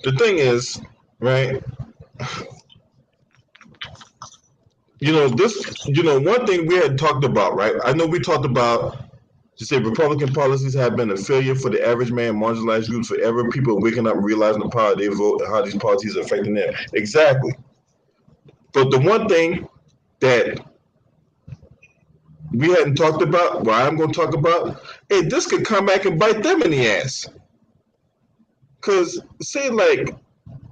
The thing is, right? One thing we had talked about, right? I know we talked about to say Republican policies have been a failure for the average man, marginalized groups forever. People are waking up, realizing the power they vote and how these policies are affecting them. Exactly. But the one thing that we hadn't talked about, well, I'm going to talk about, hey, this could come back and bite them in the ass. Because, say, like,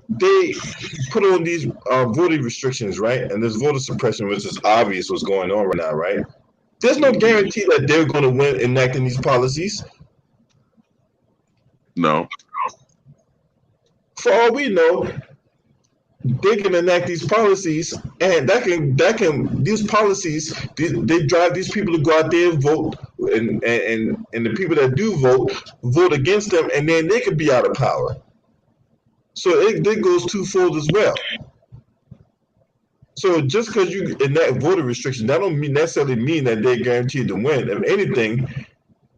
they put on these voting restrictions, right? And there's voter suppression, which is obvious what's going on right now, right? There's no guarantee that they're going to win enacting these policies. No. For all we know, they can enact these policies, and these policies they drive these people to go out there and vote, and the people that do vote against them, and then they could be out of power. So it goes twofold as well. So just because you enact voter restrictions, that don't necessarily mean that they're guaranteed to win. If anything,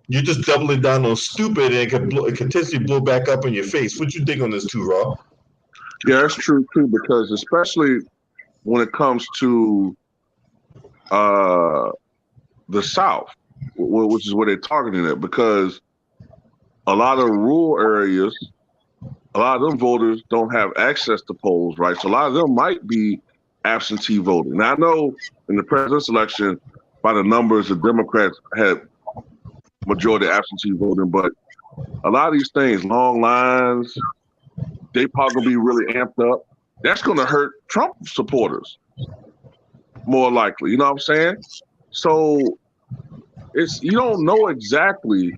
you're just doubling down on stupid, and it can potentially blow back up in your face. What you think on this too, Raw? Yeah, that's true too, because especially when it comes to the South, which is where they're targeting it, because a lot of rural areas, a lot of them voters don't have access to polls, right? So a lot of them might be absentee voting. Now, I know in the presidential election, by the numbers, the Democrats had majority absentee voting, but a lot of these things, long lines, they probably gonna be really amped up. That's gonna hurt Trump supporters, more likely. You know what I'm saying? So you don't know exactly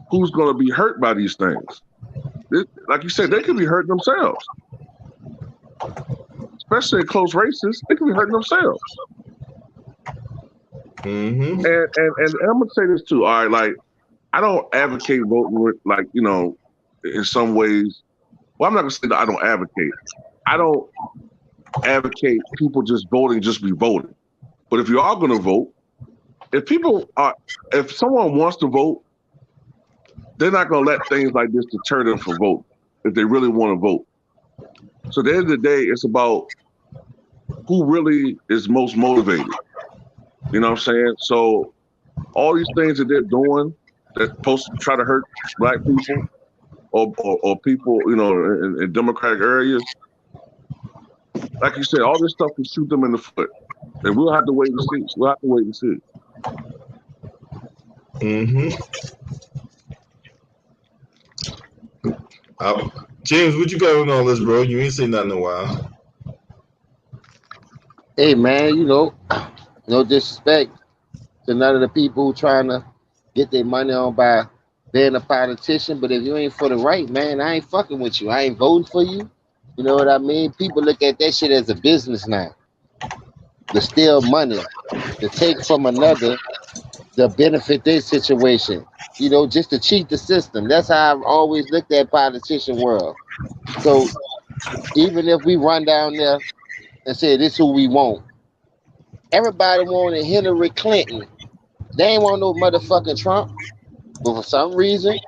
who's gonna be hurt by these things. Like you said, they could be hurting themselves, especially in close races. They could be hurting themselves. Mm-hmm. And I'm gonna say this too. All right, like I don't advocate voting with, like, you know, in some ways. Well, I'm not gonna say that I don't advocate. I don't advocate people just voting, just be voting. But if you are gonna vote, if someone wants to vote, they're not gonna let things like this deter them from voting if they really want to vote. So at the end of the day, it's about who really is most motivated. You know what I'm saying? So all these things that they're doing that's supposed to try to hurt black people or people, you know, in Democratic areas, like you said, all this stuff can shoot them in the foot. And we'll have to wait and see. We'll have to wait and see. Mm-hmm. James, what you got on all this, bro? You ain't seen nothing in a while. Hey, man, you know, no disrespect to none of the people who trying to get their money on by being a politician, but if you ain't for the right, man, I ain't fucking with you. I ain't voting for you. You know what I mean? People look at that shit as a business now. To steal money, to take from another, to benefit their situation. You know, just to cheat the system. That's how I've always looked at politician world. So even if we run down there and say this who we want, everybody wanted Hillary Clinton. They ain't want no motherfucking Trump. But for some reason,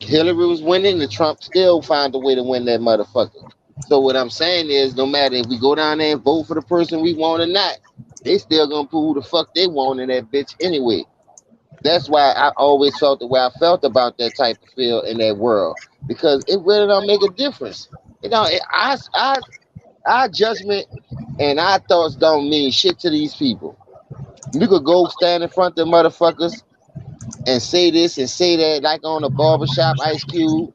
Hillary was winning and Trump still found a way to win that motherfucker. So what I'm saying is, no matter if we go down there and vote for the person we want or not, they still gonna put who the fuck they want in that bitch anyway. That's why I always felt the way I felt about that type of feel in that world, because it really don't make a difference. You know, our judgment and our thoughts don't mean shit to these people. You could go stand in front of the motherfuckers and say this and say that, like on a barbershop Ice Cube,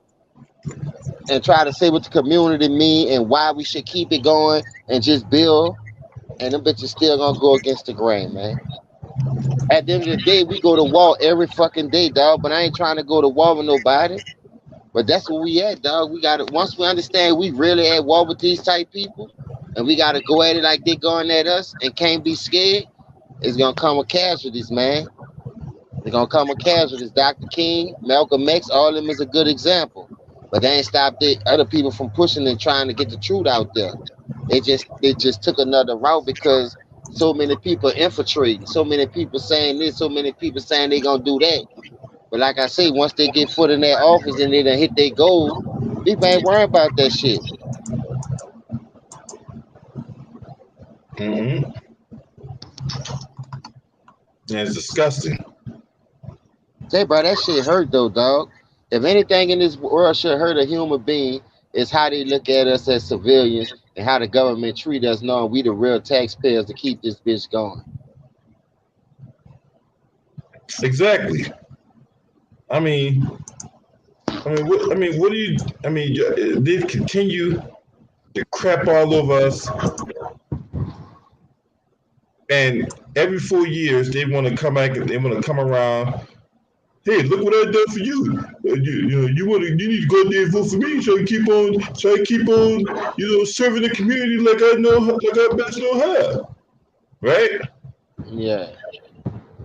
and try to say what the community mean and why we should keep it going and just build, and them bitches still gonna go against the grain, man. At the end of the day, we go to war every fucking day, dog, but I ain't trying to go to war with nobody. But that's where we at, dog. We gotta, once we understand we really at war with these type people, and we gotta go at it like they going at us and can't be scared, it's gonna come with casualties, man. They're gonna come with casualties. Dr. King, Malcolm X, all of them is a good example. but they ain't stopped the other people from pushing and trying to get the truth out there. They just took another route because so many people infiltrating, so many people saying this, so many people saying they gonna do that. But like I say, once they get foot in their office and they done hit their goal, people ain't worried about that shit. Mm-hmm. Yeah, it's disgusting. Say, bro, that shit hurt though, dog. If anything in this world should hurt a human being, is how they look at us as civilians and how the government treat us, knowing we the real taxpayers to keep this bitch going. Exactly. I mean, what do you? I mean, they continue to crap all over us, and every 4 years they want to come back and they want to come around. Hey, look what I done for you. You need to go out there and vote for me so I keep on, serving the community like I best know how. Right? Yeah.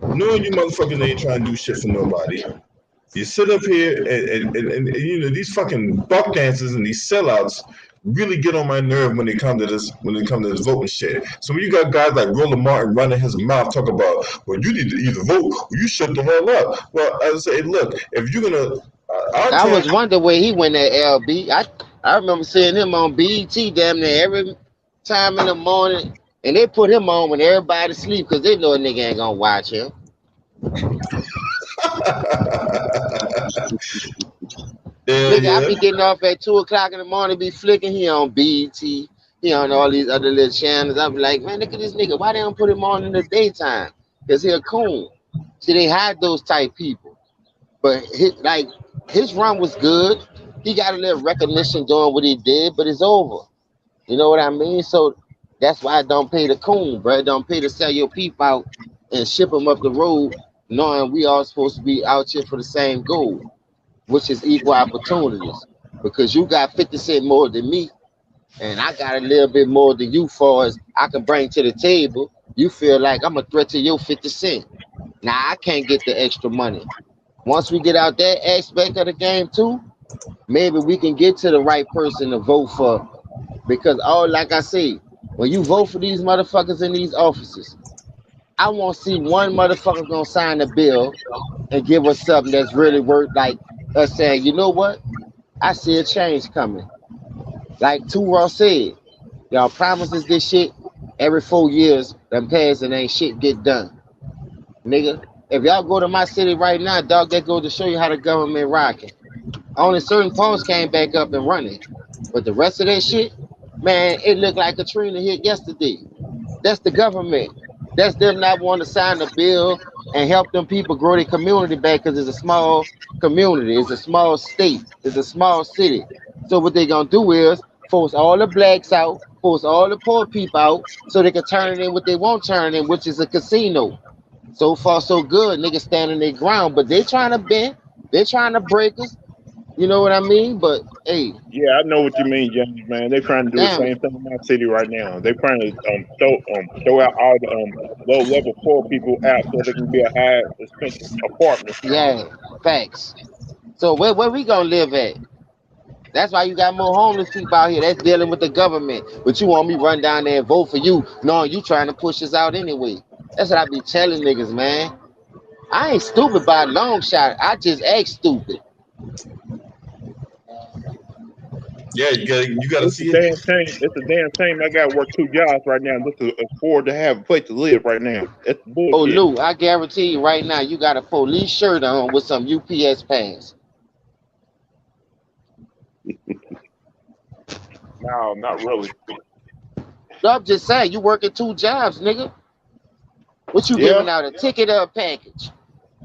Knowing you motherfuckers ain't trying to do shit for nobody. You sit up here and these fucking buck dancers and these sellouts really get on my nerve when it comes to this voting shit. So when you got guys like Roland Martin running his mouth talking about, well, you need to either vote or you shut the hell up. Well, I say, look, if you're gonna, I was wondering where he went at LB. I remember seeing him on BET damn near every time in the morning, and they put him on when everybody sleep because they know a nigga ain't gonna watch him. Nigga, I be getting off at 2 o'clock in the morning, be flicking. He on BET, he on all these other little channels. I be like, man, look at this nigga. Why they don't put him on in the daytime? Because he a coon. See, they hide those type people. But his run was good. He got a little recognition doing what he did, but it's over. You know what I mean? So that's why I don't pay the coon, bro. Don't pay to sell your people out and ship them up the road, knowing we all supposed to be out here for the same goal, which is equal opportunities. Because you got 50 cents more than me, and I got a little bit more than you far as I can bring to the table. You feel like I'm a threat to your 50 cents. Now I can't get the extra money. Once we get out that aspect of the game too, maybe we can get to the right person to vote for. Because like I say, when you vote for these motherfuckers in these offices, I won't see one motherfucker gonna sign a bill and give us something that's really worth like us saying, you know what? I see a change coming. Like Two said, y'all promises this shit every 4 years, them pass and ain't shit get done. Nigga, if y'all go to my city right now, dog, that goes to show you how the government rocking. Only certain posts came back up and running. But the rest of that shit, man, it looked like Katrina hit yesterday. That's the government. That's them not wanting to sign the bill and help them people grow their community back because it's a small community, it's a small state, it's a small city. So what they gonna do is force all the blacks out, force all the poor people out, so they can turn it in what they won't turn in, which is a casino. So far, so good. Niggas standing their ground, but they trying to bend. They trying to break us. You know what I mean? But hey, Yeah, I know what you mean, James, man. They're trying to do the damn it. same thing in my city right now. They're trying to throw out all the low level poor people out so they can be a high expensive apartment. Yeah, facts. So where we gonna live at? That's why you got more homeless people out here. That's dealing with the government. But you want me run down there and vote for you, knowing you trying to push us out anyway. That's what I be telling niggas, man. I ain't stupid by a long shot. I just act stupid. Yeah, you gotta It's a see it. damn shame. It's a damn shame. I got to work 2 jobs right now just to afford to have a place to live right now. That's Oh, bullshit. Lou, I guarantee you right now, you got a police shirt on with some UPS pants. No, not really. No, I'm just saying, you working 2 jobs, nigga. What you Yeah. giving out, a ticket or a package?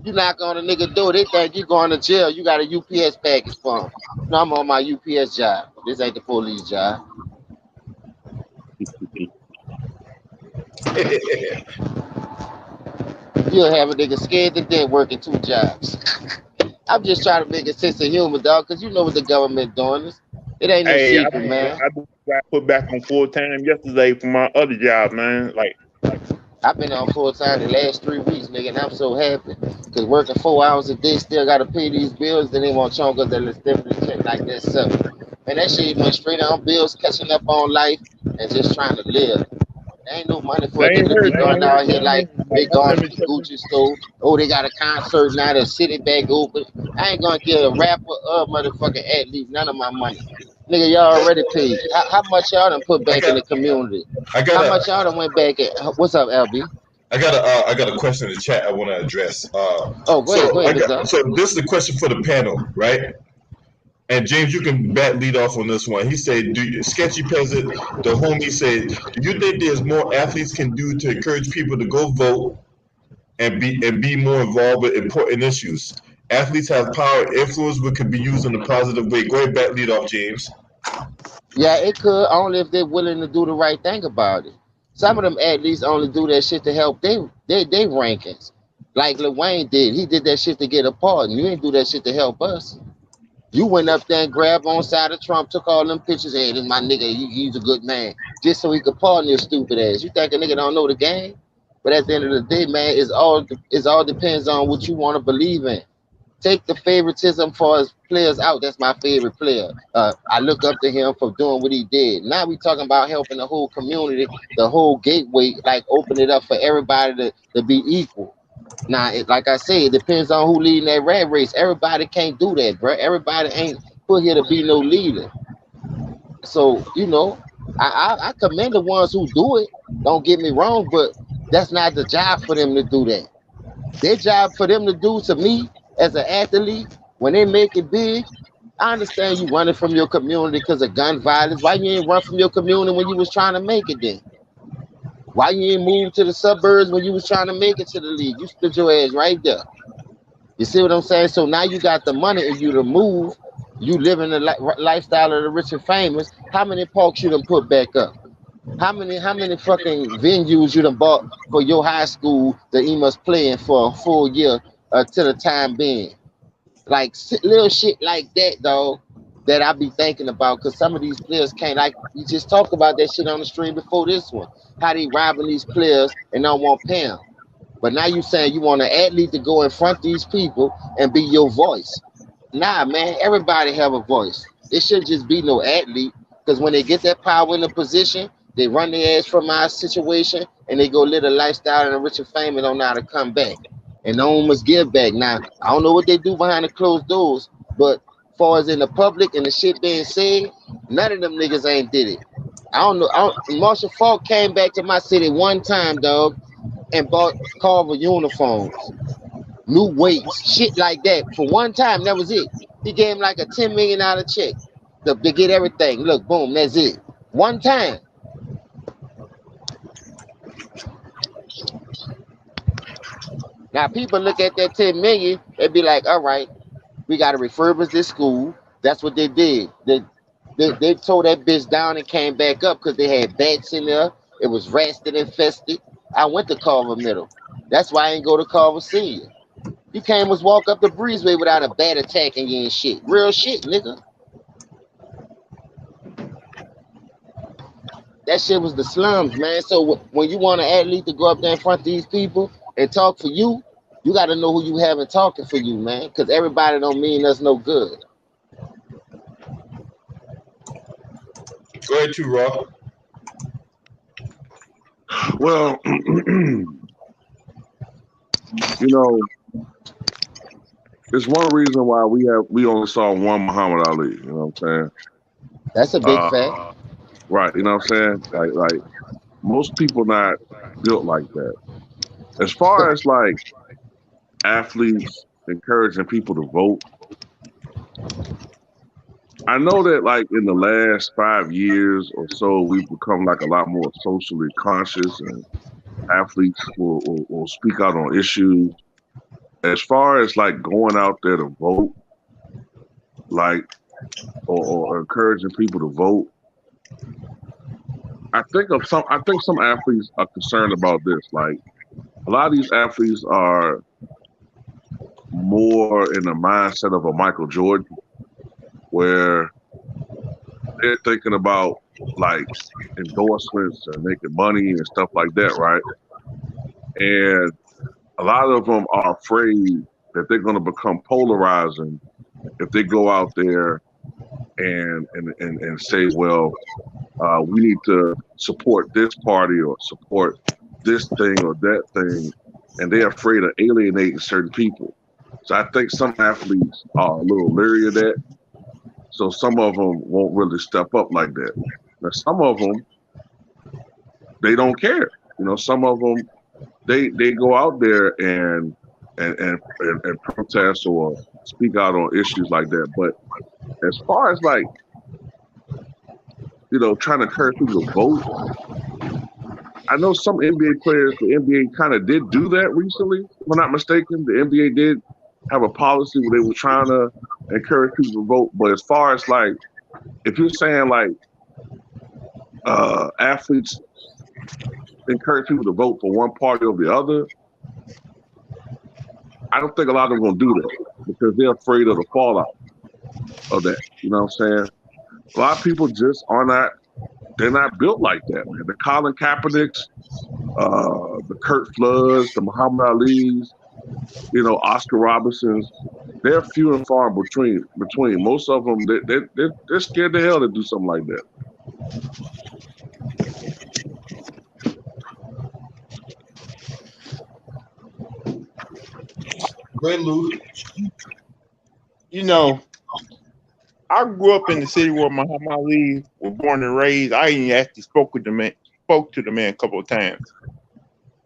You knock on a nigga door, they think you going to jail. You got a UPS package for them. No, I'm on my UPS job. This ain't the police job. You'll have a nigga scared to death working 2 jobs. I'm just trying to make a sense of humor, dog, because you know what the government doing. It ain't no Hey, secret, man. I got put back on full time yesterday for my other job, man. Like I've been on full time the last 3 weeks, nigga, and I'm so happy. Cause working 4 hours a day, still gotta pay these bills. Then they want chunkas that let's definitely check like that stuff. Man, that shit went straight on bills, catching up on life, and just trying to live. There ain't no money for They a ain't nigga to be heard going nothing. out here like they going Let to me the tell you. Gucci store. Oh, they got a concert now, the city back open. I ain't gonna give a rapper or motherfucking athlete none of my money. Nigga, y'all already paid. How much y'all done put I back in got the community? I got How much a y'all done went back at? What's up, LB? I got a question in the chat I want to address. Oh, go ahead, Big Dog. So this is the question for the panel, right? And James, you can lead off on this one. He said, Sketchy Peasant, the homie said, do you think there's more athletes can do to encourage people to go vote and be more involved with important issues? Athletes have power and influence, but could be used in a positive way. Go ahead, lead off, James. Yeah, it could only if they're willing to do the right thing about it. Some of them athletes only do that shit to help they rankings. Like Lil Wayne did. He did that shit to get a pardon. You ain't do that shit to help us. You went up there and grabbed on side of Trump, took all them pictures. Hey, this my nigga. He's a good man. Just so he could pardon your stupid ass. You think a nigga don't know the game? But at the end of the day, man, it's all depends on what you want to believe in. Take the favoritism for his players out. That's my favorite player. I look up to him for doing what he did. Now we talking about helping the whole community, the whole gateway, like open it up for everybody to be equal. Now, like I say, it depends on who leading that rat race. Everybody can't do that, bro. Everybody ain't put here to be no leader. So I commend the ones who do it. Don't get me wrong, but that's not the job for them to do that. Their job for them to do to me as an athlete when they make it big. I understand you running from your community because of gun violence. Why you ain't run from your community when you was trying to make it then? Why you ain't moved to the suburbs when you was trying to make it to the league? You stood your ass right there. You see what I'm saying? So now you got the money and you to move. You live in the lifestyle of the rich and famous. How many parks you done put back up? How many fucking venues you done bought for your high school that you must play in for a full year to the time being? Like little shit like that, though, that I be thinking about because some of these players can't. Like you just talked about that shit on the stream before this one. How they robbing these players and don't want pay 'em. But now you saying you want an athlete to go in front of these people and be your voice. Nah, man, everybody have a voice. It shouldn't just be no athlete because when they get that power in a position, they run their ass from our situation and they go live a lifestyle and a rich and famous don't know how to come back. And no one must give back. Now, I don't know what they do behind the closed doors, but far as in the public and the shit being said, none of them niggas ain't did it. Marshall Falk came back to my city one time, dog, and bought Carver uniforms, new weights, shit like that. For one time, that was it. He gave him like a $10 million check to get everything. Look, boom, that's it. One time. Now people look at that 10 million and be like, all right, we gotta refurbish this school. That's what they did. They tore that bitch down and came back up because they had bats in there. It was rasted infested. I went to Carver Middle. That's why I ain't go to Carver Senior. You can't just walk up the breezeway without a bat attacking you and shit. Real shit, nigga. That shit was the slums, man. So when you want an athlete to go up there in front of these people and talk for you, you got to know who you having talking for you, man. Because everybody don't mean us no good. Go ahead, too, Raw. Well, you know, it's one reason why we only saw one Muhammad Ali. You know what I'm saying? That's a big fact. Right. You know what I'm saying? Like most people not built like that. As far as like athletes encouraging people to vote, I know that like in the last 5 years or so, we've become like a lot more socially conscious, and athletes will speak out on issues. As far as like going out there to vote, like or encouraging people to vote, I think some athletes are concerned about this. Like a lot of these athletes are more in the mindset of a Michael Jordan, where they're thinking about like endorsements and making money and stuff like that, right? And a lot of them are afraid that they're going to become polarizing if they go out there and say, well, we need to support this party or support this thing or that thing, and they're afraid of alienating certain people. So I think some athletes are a little leery of that. So some of them won't really step up like that. Now some of them, they don't care. You know, some of them, they go out there and protest or speak out on issues like that. But as far as like, you know, trying to encourage people to vote, I know some NBA players, the NBA kind of did do that recently. If I'm not mistaken, the NBA did have a policy where they were trying to encourage people to vote. But as far as like, if you're saying like athletes encourage people to vote for one party or the other, I don't think a lot of them are going to do that because they're afraid of the fallout of that. You know what I'm saying? A lot of people just are not, they're not built like that, man. The Colin Kaepernicks, the Kurt Floods, the Muhammad Ali's, you know, Oscar Robertsons, they're few and far between. Most of them, they're scared to hell to do something like that. Great, Lou. You know, I grew up in the city where Muhammad Ali was born and raised. I even actually spoke to the man a couple of times.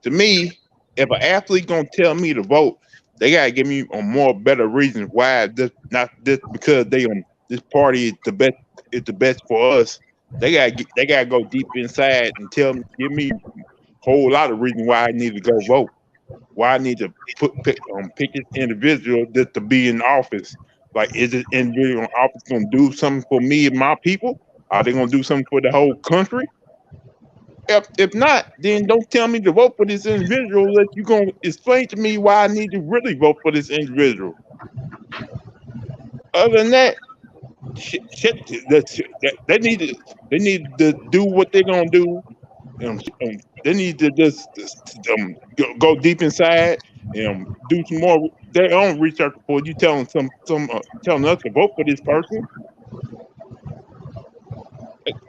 To me, if an athlete gonna tell me to vote, they gotta give me a more better reason why. Not just because they on this party is the best. It's the best for us. They gotta go deep inside and give me a whole lot of reasons why I need to go vote. Why I need to pick this individual just to be in office. Like, is this individual in office gonna do something for me and my people? Are they gonna do something for the whole country? If not, then don't tell me to vote for this individual unless you're gonna explain to me why I need to really vote for this individual. Other than that, they need to do what they're gonna do. They need to just go deep inside and do some more their own research before you telling telling us to vote for this person.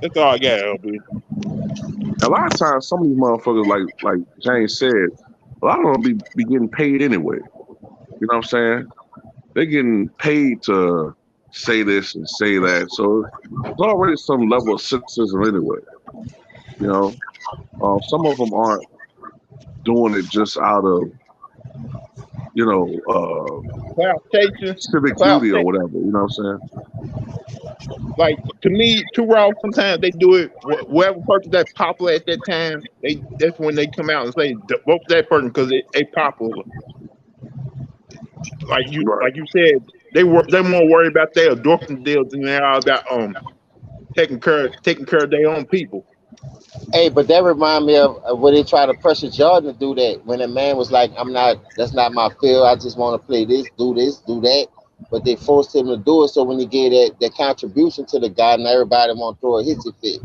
That's all I got, LB. A lot of times, some of these motherfuckers, like James said, a lot of them be getting paid anyway. You know what I'm saying? They're getting paid to say this and say that. So there's already some level of cynicism anyway. You know, some of them aren't doing it just out of, you know, civic duty or whatever. You know what I'm saying? Like, to me, too raw. Sometimes they do it. Whatever person that's popular at that time, that's when they come out and say vote for that person because they popular. Like you said, they're more worried about their endorphin deals than they are about taking care of their own people. Hey, but that remind me of when they try to pressure Jordan to do that. When a man was like, that's not my field. I just want to play this, do that. But they forced him to do it. So when he gave that contribution to the guy, and everybody want to throw a hissy fit.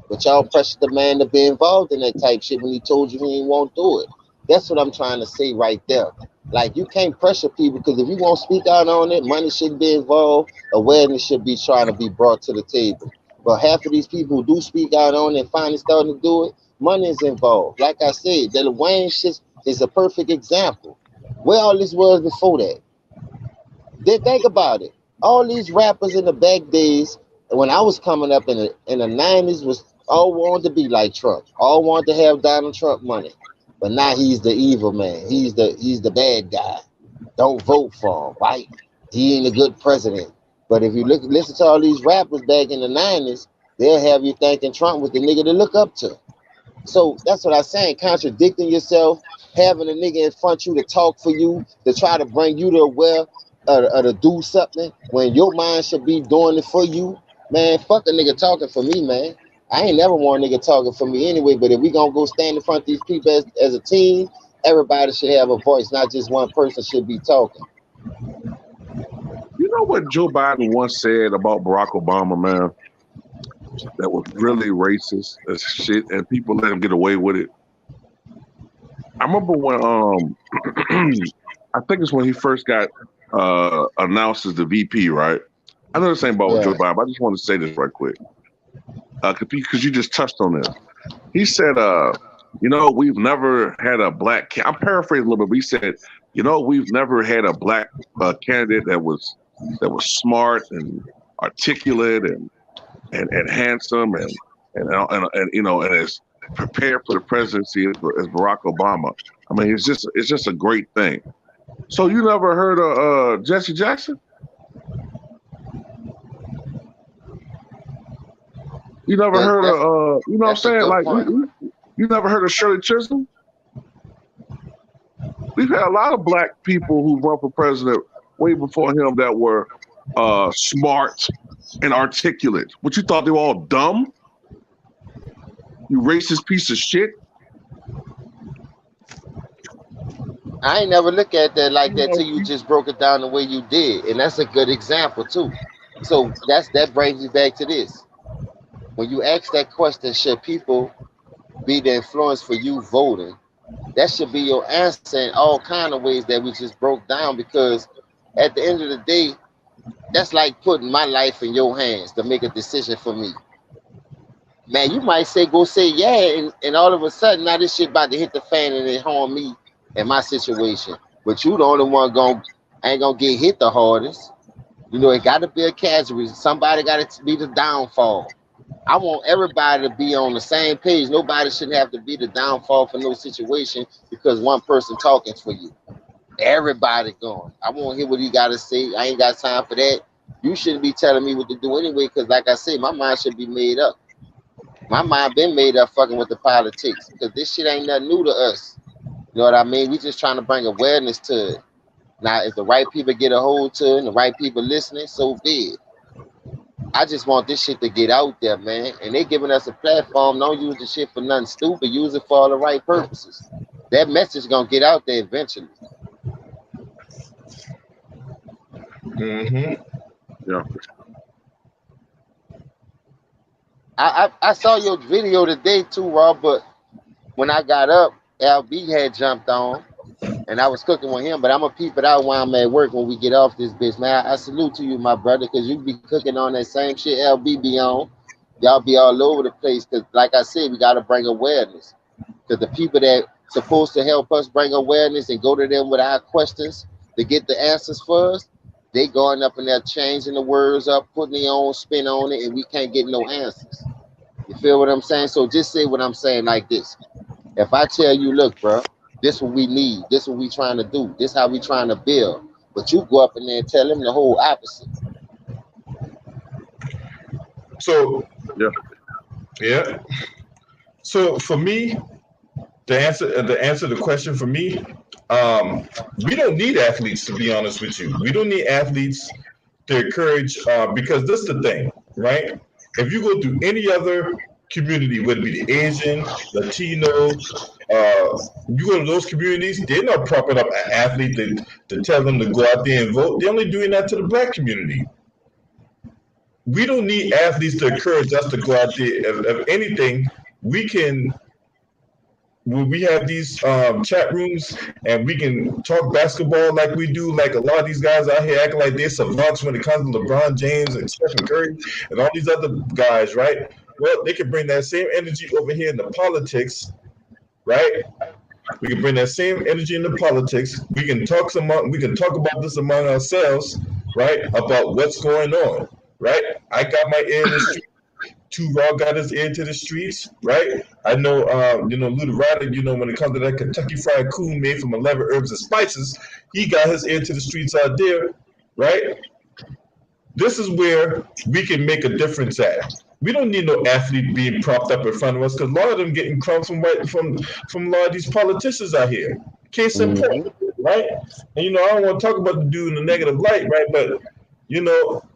But y'all pressured the man to be involved in that type shit when he told you he won't do it. That's what I'm trying to say right there. Like, you can't pressure people because if you won't speak out on it, money shouldn't be involved. Awareness should be trying to be brought to the table. But half of these people who do speak out on it and finally starting to do it, money is involved. Like I said, the Wayne shit is a perfect example. Where all this was before that? They think about it. All these rappers in the back days, when I was coming up in the 90s, was all wanted to be like Trump. All wanted to have Donald Trump money. But now he's the evil man. He's the bad guy. Don't vote for him, right? He ain't a good president. But if you listen to all these rappers back in the 90s, they'll have you thinking Trump was the nigga to look up to. So that's what I'm saying, contradicting yourself, having a nigga in front of you to talk for you, to try to bring you to aware or to do something when your mind should be doing it for you. Man, fuck a nigga talking for me, man. I ain't never want a nigga talking for me anyway, but if we gonna go stand in front of these people as a team, everybody should have a voice, not just one person should be talking. You know what Joe Biden once said about Barack Obama, man? That was really racist as shit, and people let him get away with it. I remember when I think it's when he first got announced as the VP, right? I know this ain't about Yeah. Joe Biden, but I just want to say this right quick. Because you just touched on this. He said, we've never had a black I'm paraphrasing a little bit, but he said, we've never had a black candidate that was smart and articulate and handsome and is prepared for the presidency as Barack Obama. I mean, it's just a great thing. So you never heard of Jesse Jackson? You never heard of you know what I'm saying? Like you never heard of Shirley Chisholm? We've had a lot of black people who run for president way before him that were smart and articulate. What, you thought they were all dumb? You racist piece of shit. I ain't never look at that like that till you just broke it down the way you did, and that's a good example too. So that brings me back to this. When you ask that question, should people be the influence for you voting? That should be your answer in all kind of ways that we just broke down, because at the end of the day, that's like putting my life in your hands to make a decision for me. Man, you might go say yeah, and all of a sudden now this shit about to hit the fan and it harm me and my situation. But you the only one ain't gonna get hit the hardest. It gotta be a casualty. Somebody gotta be the downfall. I want everybody to be on the same page. Nobody shouldn't have to be the downfall for no situation because one person talking for you. Everybody going. I want to hear what he got to say. I ain't got time for that. You shouldn't be telling me what to do anyway, because like I said, my mind should be made up. My mind been made up fucking with the politics, because this shit ain't nothing new to us. You know what I mean? We just trying to bring awareness to it. Now, if the right people get a hold to it and the right people listening, so be it. I just want this shit to get out there, man. And they giving us a platform. Don't use the shit for nothing stupid. Use it for all the right purposes. That message gonna get out there eventually. Mm-hmm. Yeah. I saw your video today too, Rob, but when I got up, LB had jumped on and I was cooking with him, but I'm gonna peep it out while I'm at work when we get off this bitch, man. I salute to you, my brother, because you be cooking on that same shit LB be on. Y'all be all over the place, because like I said, we gotta bring awareness. Because the people that supposed to help us bring awareness and go to them with our questions to get the answers for us, they going up in there changing the words up, putting their own spin on it, and we can't get no answers. You feel what I'm saying? So just say what I'm saying like this. If I tell you, look, bro, this what we need, this what we trying to do, this how we trying to build, but you go up in there and tell them the whole opposite. So Yeah. So for me, the answer to the question for me, we don't need athletes, to be honest with you. We don't need athletes to encourage, because this is the thing, right? If you go through any other community, whether it be the Asian, Latino, you go to those communities, they're not propping up an athlete to tell them to go out there and vote. They're only doing that to the black community. We don't need athletes to encourage us to go out there. If anything, we can, when we have these chat rooms and we can talk basketball like we do, like a lot of these guys out here acting like they're savants when it comes to LeBron James and Stephen Curry and all these other guys, right? Well, they can bring that same energy over here into politics, right? We can bring that same energy into politics. We can talk about this among ourselves, right? About what's going on, right? I got my ear in the street. Too Raw got his ear to the streets, right? I know, Luda Ryder, when it comes to that Kentucky Fried Coon made from 11 herbs and spices, he got his ear to the streets out there, right? This is where we can make a difference at. We don't need no athlete being propped up in front of us, because a lot of them getting crumbs from a lot of these politicians out here. Case in point, right? And I don't want to talk about the dude in a negative light, right? But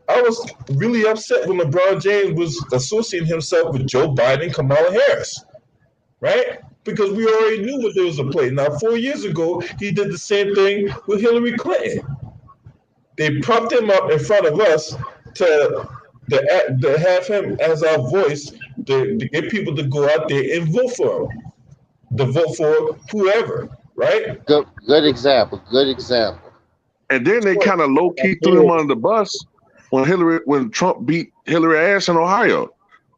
I was really upset when LeBron James was associating himself with Joe Biden, Kamala Harris, right? Because we already knew what there was a play. Now, 4 years ago, he did the same thing with Hillary Clinton. They propped him up in front of us to have him as our voice, to get people to go out there and vote for him. to vote for whoever, right? Good example. Good example. And then they kind of low key threw him under the bus when Trump beat Hillary ass in Ohio,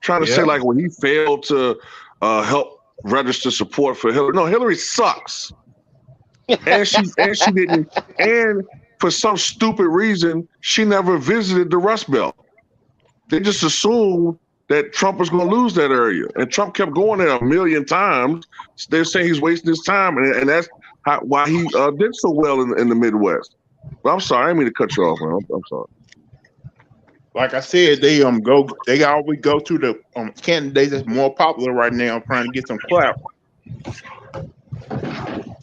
trying to say like when he failed to help register support for Hillary. No, Hillary sucks, and she didn't. And for some stupid reason, she never visited the Rust Belt. They just assumed that Trump was going to lose that area, and Trump kept going there a million times. They're saying he's wasting his time, and that's why he did so well in the Midwest. But I'm sorry, I didn't mean to cut you off, man. I'm sorry. Like I said, they always go to the candidates that's more popular right now, trying to get some clout.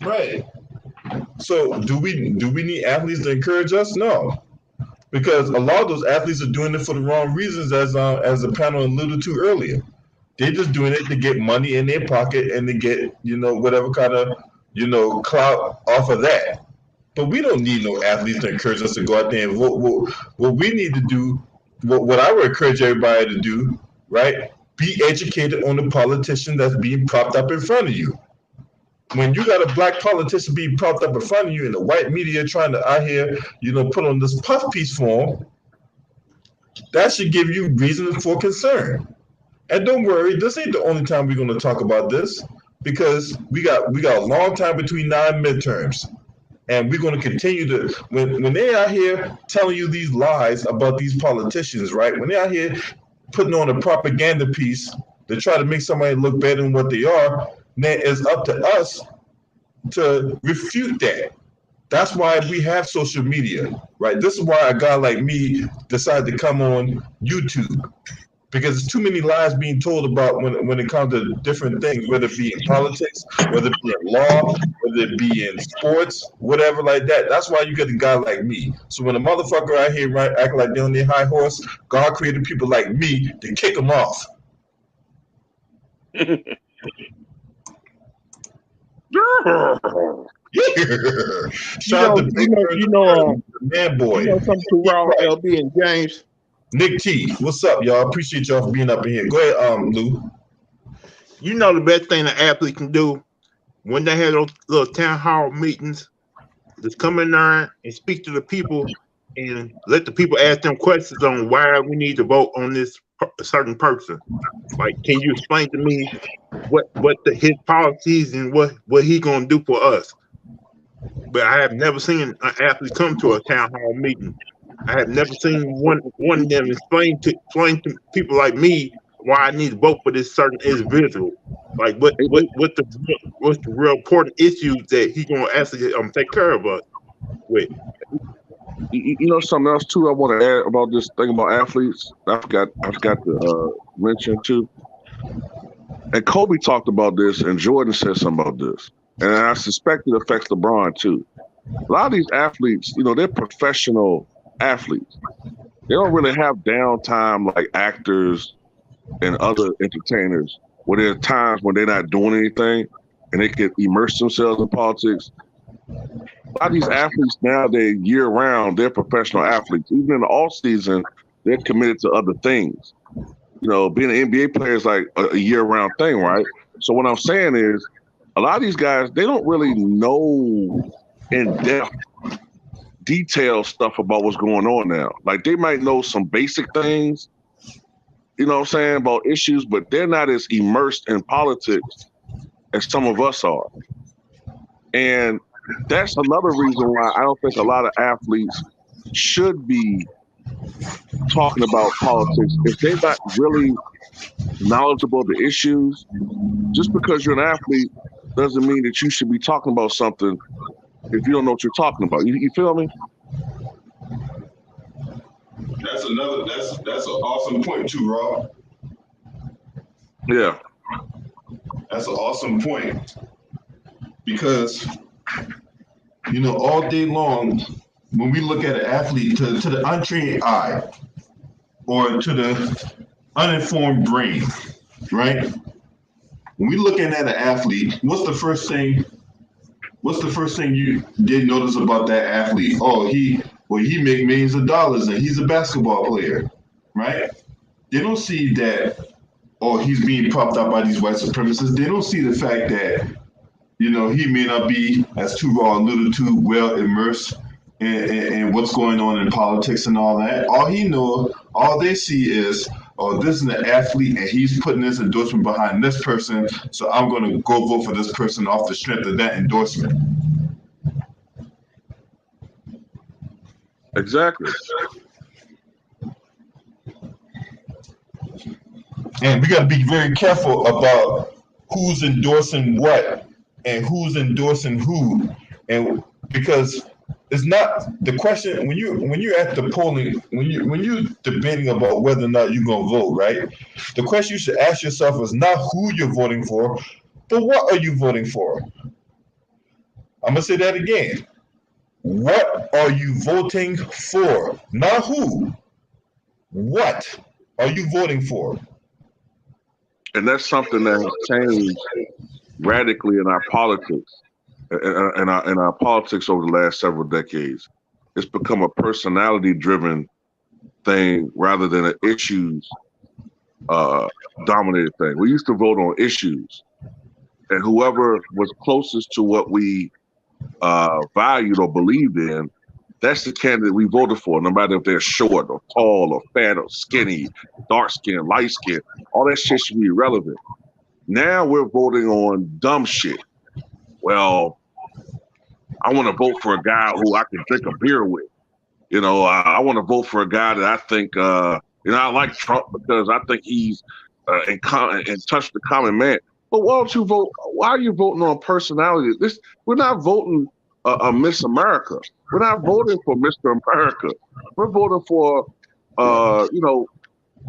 Right. So do we need athletes to encourage us? No, because a lot of those athletes are doing it for the wrong reasons, as the panel alluded to earlier. They're just doing it to get money in their pocket and to get whatever kind of clout off of that. But we don't need no athletes to encourage us to go out there and vote. What we need to do, what I would encourage everybody to do, right? Be educated on the politician that's being propped up in front of you. When you got a black politician being propped up in front of you and the white media trying to out here, put on this puff piece for him, that should give you reason for concern. And don't worry, this ain't the only time we're going to talk about this, because we got a long time between now and midterms. And we're going to continue to, when they're out here telling you these lies about these politicians, right? When they're out here putting on a propaganda piece to try to make somebody look better than what they are, then it's up to us to refute that. That's why we have social media, right? This is why a guy like me decided to come on YouTube, because there's too many lies being told about when it comes to different things, whether it be in politics, whether it be in law, whether it be in sports, whatever like that. That's why you get a guy like me. So when a motherfucker out here acting like they're on their high horse, God created people like me to kick them off. Shout out to man boy. Something to Raw, LB, and James. Nick T, what's up, y'all? Appreciate y'all for being up in here. Go ahead, Lou. You know the best thing an athlete can do when they have those little town hall meetings, just come in there and speak to the people and let the people ask them questions on why we need to vote on this certain person. Like, can you explain to me what his policies and what he gonna do for us? But I have never seen an athlete come to a town hall meeting. I have never seen one of them explain to people like me why I need to vote for this certain individual. Like what's the real important issues that he gonna actually take care of us with. You know something else too I want to add about this thing about athletes. I forgot to mention too. And Kobe talked about this, and Jordan said something about this, and I suspect it affects LeBron too. A lot of these athletes, they're professional athletes. They don't really have downtime like actors and other entertainers, where there are times when they're not doing anything and they can immerse themselves in politics. A lot of these athletes nowadays, year round, they're professional athletes. Even in the off season, they're committed to other things. Being an NBA player is like a year round thing, right? So what I'm saying is, a lot of these guys, they don't really know in depth, detailed stuff about what's going on now. Like, they might know some basic things, about issues, but they're not as immersed in politics as some of us are. And that's another reason why I don't think a lot of athletes should be talking about politics. If they're not really knowledgeable of the issues, just because you're an athlete doesn't mean that you should be talking about something if you don't know what you're talking about. You feel me? That's an awesome point too, Rob. Yeah. That's an awesome point. Because, all day long, when we look at an athlete, to the untrained eye or to the uninformed brain, right? When we looking at an athlete, what's the first thing you did notice about that athlete? Oh, he make millions of dollars and he's a basketball player, right? They don't see that, he's being propped up by these white supremacists. They don't see the fact that, You know, he may not be, as Too Raw alluded to, well immersed in what's going on in politics and all that. All they see is, oh, this is an athlete and he's putting this endorsement behind this person, so I'm going to go vote for this person off the strength of that endorsement. Exactly. And we got to be very careful about who's endorsing what and who's endorsing who, and because it's not the question when you're at the polling, when you're debating about whether or not you're gonna vote, right? The question you should ask yourself is not who you're voting for, but what are you voting for? I'm gonna say that again. What are you voting for? Not who. What are you voting for? And that's something that has changed radically in our politics, in our politics over the last several decades. It's become a personality-driven thing rather than an issues dominated thing. We used to vote on issues, and whoever was closest to what we valued or believed in, that's the candidate we voted for, no matter if they're short or tall or fat or skinny, dark skin, light skin. All that shit should be irrelevant. Now we're voting on dumb shit. Well, I want to vote for a guy who I can drink a beer with. You know, I want to vote for a guy that I think, I like Trump because I think he's in touch with the common man. But why don't you vote? Why are you voting on personality? We're not voting Miss America. We're not voting for Mr. America. We're voting for,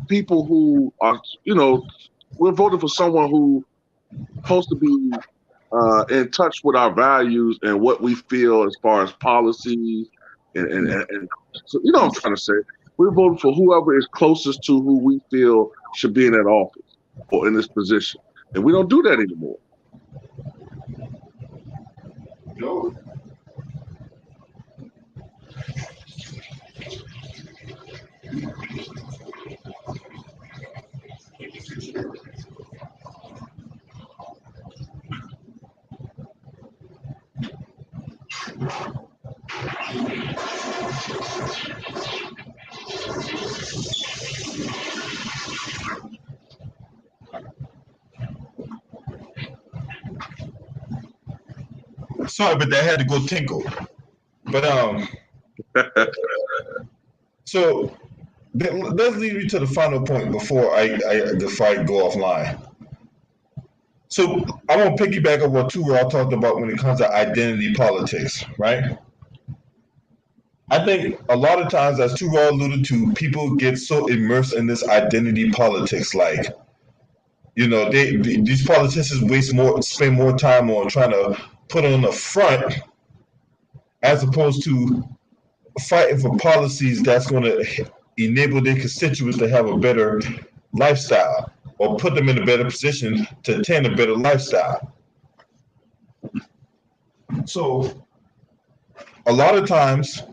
people who are, we're voting for someone who supposed to be in touch with our values and what we feel as far as policies and so, you know what I'm trying to say. We're voting for whoever is closest to who we feel should be in that office or in this position. And we don't do that anymore. No. Sorry, but that had to go tinkle. But so let's lead you to the final point before I go offline. So I want to piggyback on what Too Raw talked about when it comes to identity politics, right? I think a lot of times, as Too Raw alluded to, people get so immersed in this identity politics, like, these politicians spend more time on trying to put on the front as opposed to fighting for policies that's going to enable their constituents to have a better lifestyle or put them in a better position to attain a better lifestyle. So a lot of times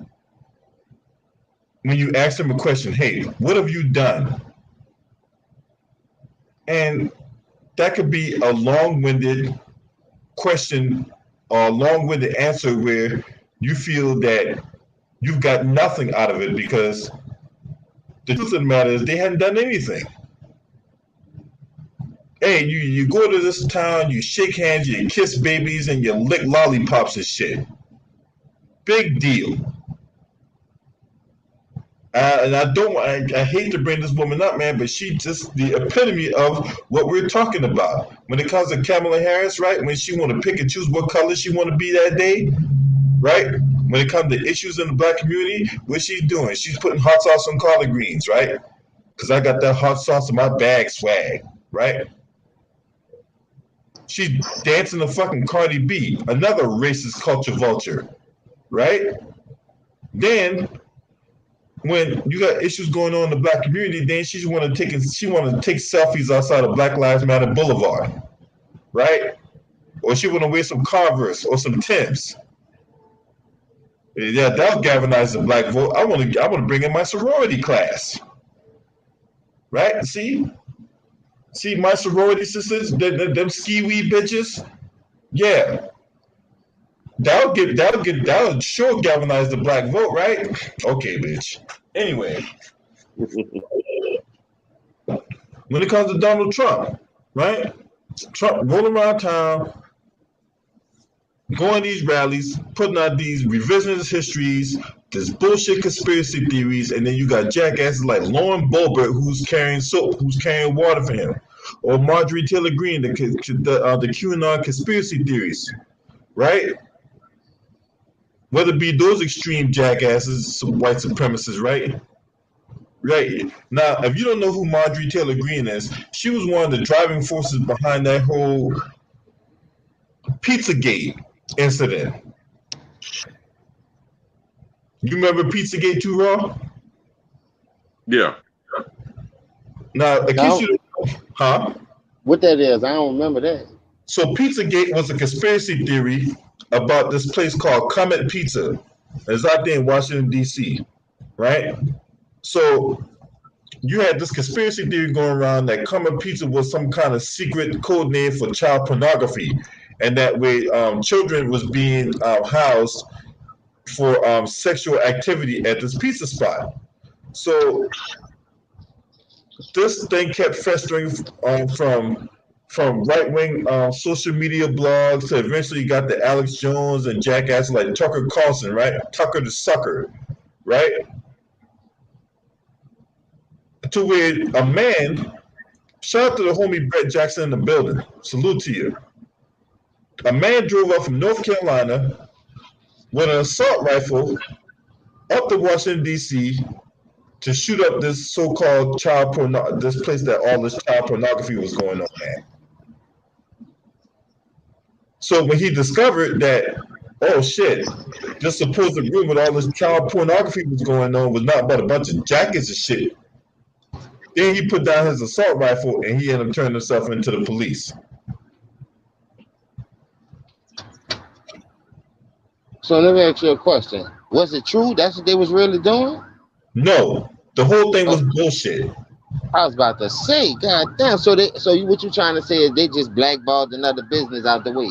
when you ask them a question, hey, what have you done? And that could be a long-winded question or a long-winded answer where you feel that you've got nothing out of it because the truth of the matter is they hadn't done anything. Hey, you go to this town, you shake hands, you kiss babies, and you lick lollipops and shit. Big deal. And I hate to bring this woman up, man, but she's just the epitome of what we're talking about. When it comes to Kamala Harris, right? When she want to pick and choose what color she want to be that day, right? When it comes to issues in the black community, what she's doing? She's putting hot sauce on collard greens, right? Because I got that hot sauce in my bag swag, right? She's dancing to fucking Cardi B, another racist culture vulture, right? Then when you got issues going on in the black community, then she want to take selfies outside of Black Lives Matter Boulevard, right? Or she want to wear some Converse or some Timbs. Yeah, that'll galvanize the black vote. I want to bring in my sorority class, right? See my sorority sisters, them ski-wee bitches. Yeah, that'll sure galvanize the black vote, right? Okay, bitch. Anyway, when it comes to Donald Trump, right? Trump rolling around town, going to these rallies, putting out these revisionist histories, this bullshit conspiracy theories, and then you got jackasses like Lauren Boebert who's carrying soap, who's carrying water for him, or Marjorie Taylor Greene, the QAnon conspiracy theories, right? Whether it be those extreme jackasses, some white supremacists, right? Right. Now, if you don't know who Marjorie Taylor Greene is, she was one of the driving forces behind that whole Pizzagate incident. You remember Pizzagate too, Raw? Yeah. Now, in case you huh? What that is, I don't remember that. So Pizzagate was a conspiracy theory about this place called Comet Pizza. It's out there in Washington, D.C., right? So you had this conspiracy theory going around that Comet Pizza was some kind of secret code name for child pornography, and that way children was being housed for sexual activity at this pizza spot. So this thing kept festering from right wing social media blogs to eventually you got the Alex Jones and jackass like Tucker Carlson, right? Tucker the sucker, right? To where a man, shout out to the homie Brett Jackson in the building, salute to you. A man drove up from North Carolina with an assault rifle up to Washington, D.C. to shoot up this so-called this place that all this child pornography was going on at. So when he discovered that, oh shit, this supposed room with all this child pornography was going on was not but a bunch of jackets and shit, then he put down his assault rifle and he ended up turning himself into the police. So let me ask you a question. Was it true? That's what they was really doing? No, the whole thing was bullshit. I was about to say, God damn. So what you trying to say is they just blackballed another business out the way?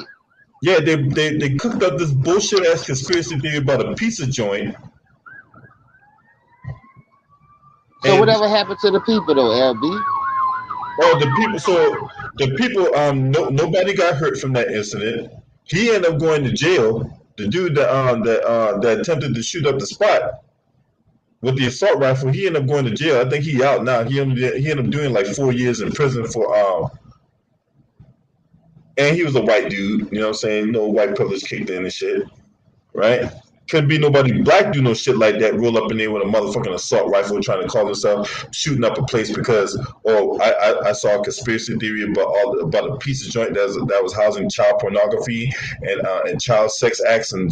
Yeah, they cooked up this bullshit ass conspiracy theory about a pizza joint. So whatever happened to the people though, LB? Oh, the people, nobody got hurt from that incident. He ended up going to jail. The dude that attempted to shoot up the spot with the assault rifle, he ended up going to jail. I think he out now. He ended up doing like 4 years in prison for and he was a white dude, you know what I'm saying? No white privilege kicked in and shit, right? Couldn't be nobody black do no shit like that, roll up in there with a motherfucking assault rifle trying to call himself shooting up a place because, I saw a conspiracy theory about a pizza joint that was housing child pornography and child sex acts and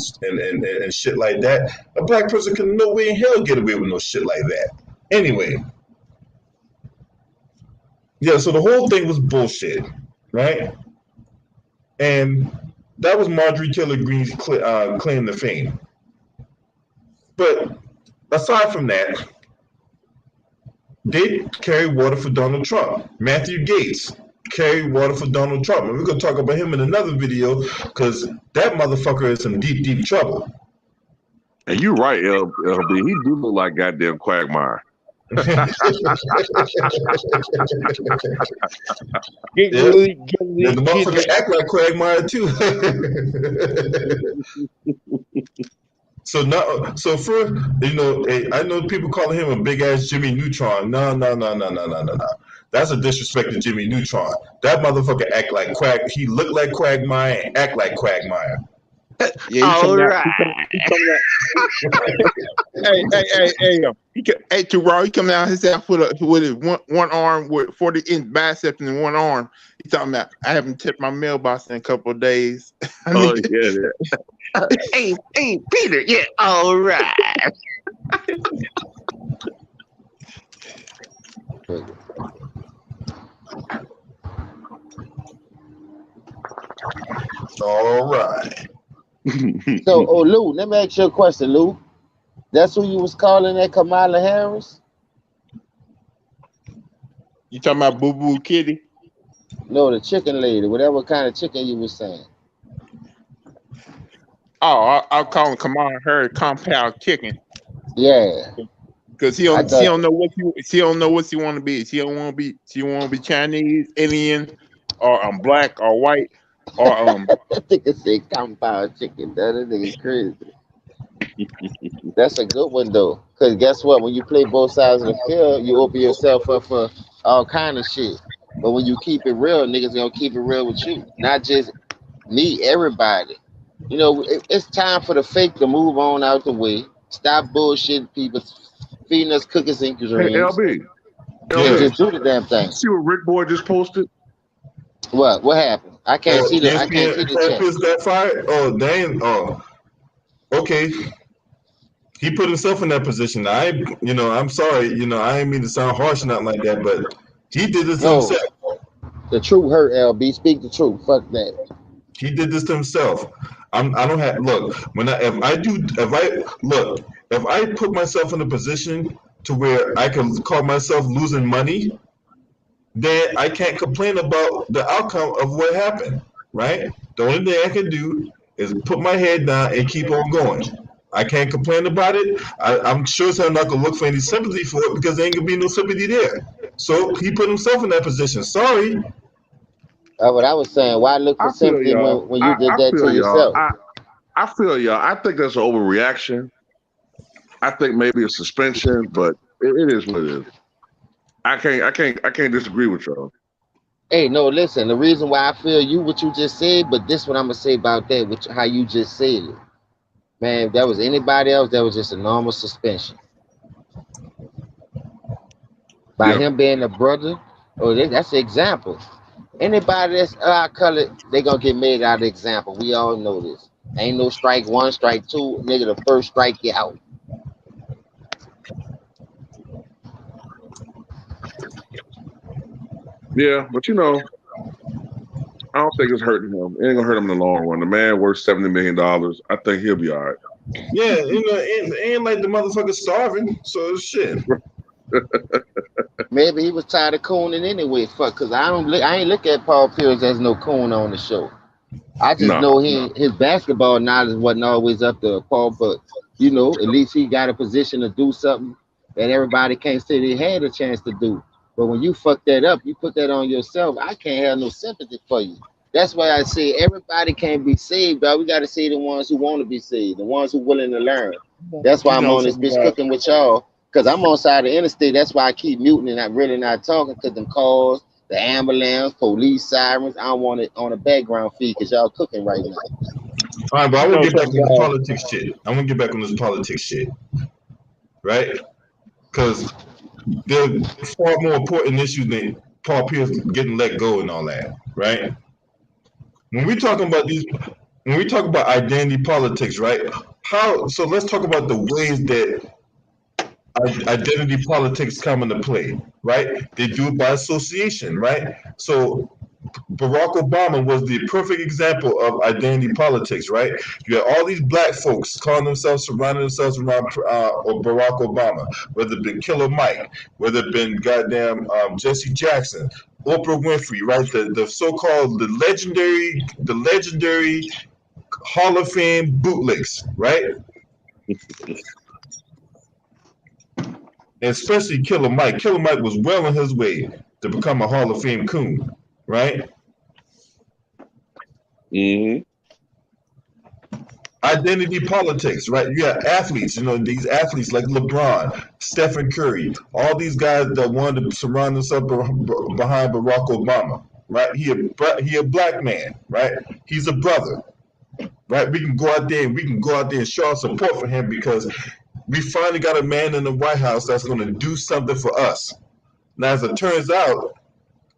shit like that. A black person can no way in hell get away with no shit like that. Anyway. Yeah, so the whole thing was bullshit, right? And that was Marjorie Taylor Greene's claim to fame. But aside from that, they carry water for Donald Trump. Matthew Gaetz carried water for Donald Trump. And we're going to talk about him in another video because that motherfucker is in deep, deep trouble. And you're right, LB. He do look like goddamn Quagmire. Yeah. The motherfucker act like Quagmire too. So first, I know people calling him a big ass Jimmy Neutron. No. That's a disrespect to Jimmy Neutron. That motherfucker act like he look like Quagmire and act like Quagmire. Yeah, all right. Hey, too raw. He coming out his ass with his one arm with 40-inch biceps in one arm. He talking about I haven't checked my mailbox in a couple of days. Yeah. Hey, Peter. Yeah, all right. All right. So, Lou, let me ask you a question, Lou. That's who you was calling that Kamala Harris? You talking about Boo Boo Kitty? No, the chicken lady, whatever kind of chicken you was saying. I'll call him Kamala Harris compound chicken. Yeah. Cause she don't know what she want to be. She don't want to be Chinese, Indian, or black or white or That nigga say compound chicken. That nigga crazy. That's a good one though. Cause guess what? When you play both sides of the field, you open yourself up for all kind of shit. But when you keep it real, niggas gonna keep it real with you. Not just me, everybody. You know, it's time for the fake to move on out the way. Stop bullshitting people, feeding us cookies and Hey, dreams, LB, and LB, just do the damn thing. see what Rick Boy just posted? What happened? I can't see the chat. Champions got fired. Oh, dang. Oh, okay. He put himself in that position. I'm sorry. I ain't mean to sound harsh or nothing like that, but he did this to No, himself. the truth hurt, LB. Speak the truth. Fuck that. He did this to himself. I don't have look if I put myself in a position to where I can call myself losing money, then I can't complain about the outcome of what happened. Right? The only thing I can do is put my head down and keep on going. I can't complain about it. I'm sure I'm not gonna look for any sympathy for it because there ain't gonna be no sympathy there. So he put himself in that position. Sorry. What I was saying, why look I for feel sympathy y'all. when you did I that feel to y'all. yourself? I feel y'all. I think that's an overreaction. I think maybe a suspension, but it is what it is. I can't disagree with y'all. Hey, no, listen. The reason why I feel you what you just said, but this what I'm gonna say about that, which how you just said it, man. If that was anybody else, that was just a normal suspension. By him being a brother, that's the example. Anybody that's our color, they gonna get made out of example. We all know this. Ain't no strike one, strike two, nigga. The first strike you out. Yeah, but I don't think it's hurting him. It ain't gonna hurt him in the long run. The man worth $70 million. I think he'll be all right. Yeah, ain't like the motherfucker starving. So shit. Maybe he was tired of cooning anyway. Fuck, cause I ain't look at Paul Pierce as no coon on the show. I just know his basketball knowledge wasn't always up to Paul, but at least he got a position to do something that everybody can't say they had a chance to do. But when you fuck that up, you put that on yourself. I can't have no sympathy for you. That's why I say everybody can't be saved, but we got to say the ones who want to be saved, the ones who willing to learn. That's why I'm on this bitch cooking with y'all, because I'm on side of the interstate. That's why I keep muting and I'm really not talking, because them calls, the ambulance, police sirens, I don't want it on a background feed because y'all cooking right now. All right, but I want to get back on this politics shit. I want to get back on this politics shit, right? Because they're far more important issues than Paul Pierce getting let go and all that, right? When we talk about identity politics, right? So let's talk about the ways that identity politics come into play, right? They do it by association, right? So Barack Obama was the perfect example of identity politics, right? You had all these black folks surrounding themselves around Barack Obama, whether it been Killer Mike, whether it been goddamn Jesse Jackson, Oprah Winfrey, right? The so-called the legendary Hall of Fame bootlicks, right? And especially Killer Mike. Killer Mike was well on his way to become a Hall of Fame coon, right? Mm-hmm. Identity politics, right? You have athletes, these athletes like LeBron, Stephen Curry, all these guys that wanted to surround themselves behind Barack Obama, right? He a black man, right? He's a brother, right? We can go out there and show our support for him because we finally got a man in the White House that's going to do something for us. Now, as it turns out,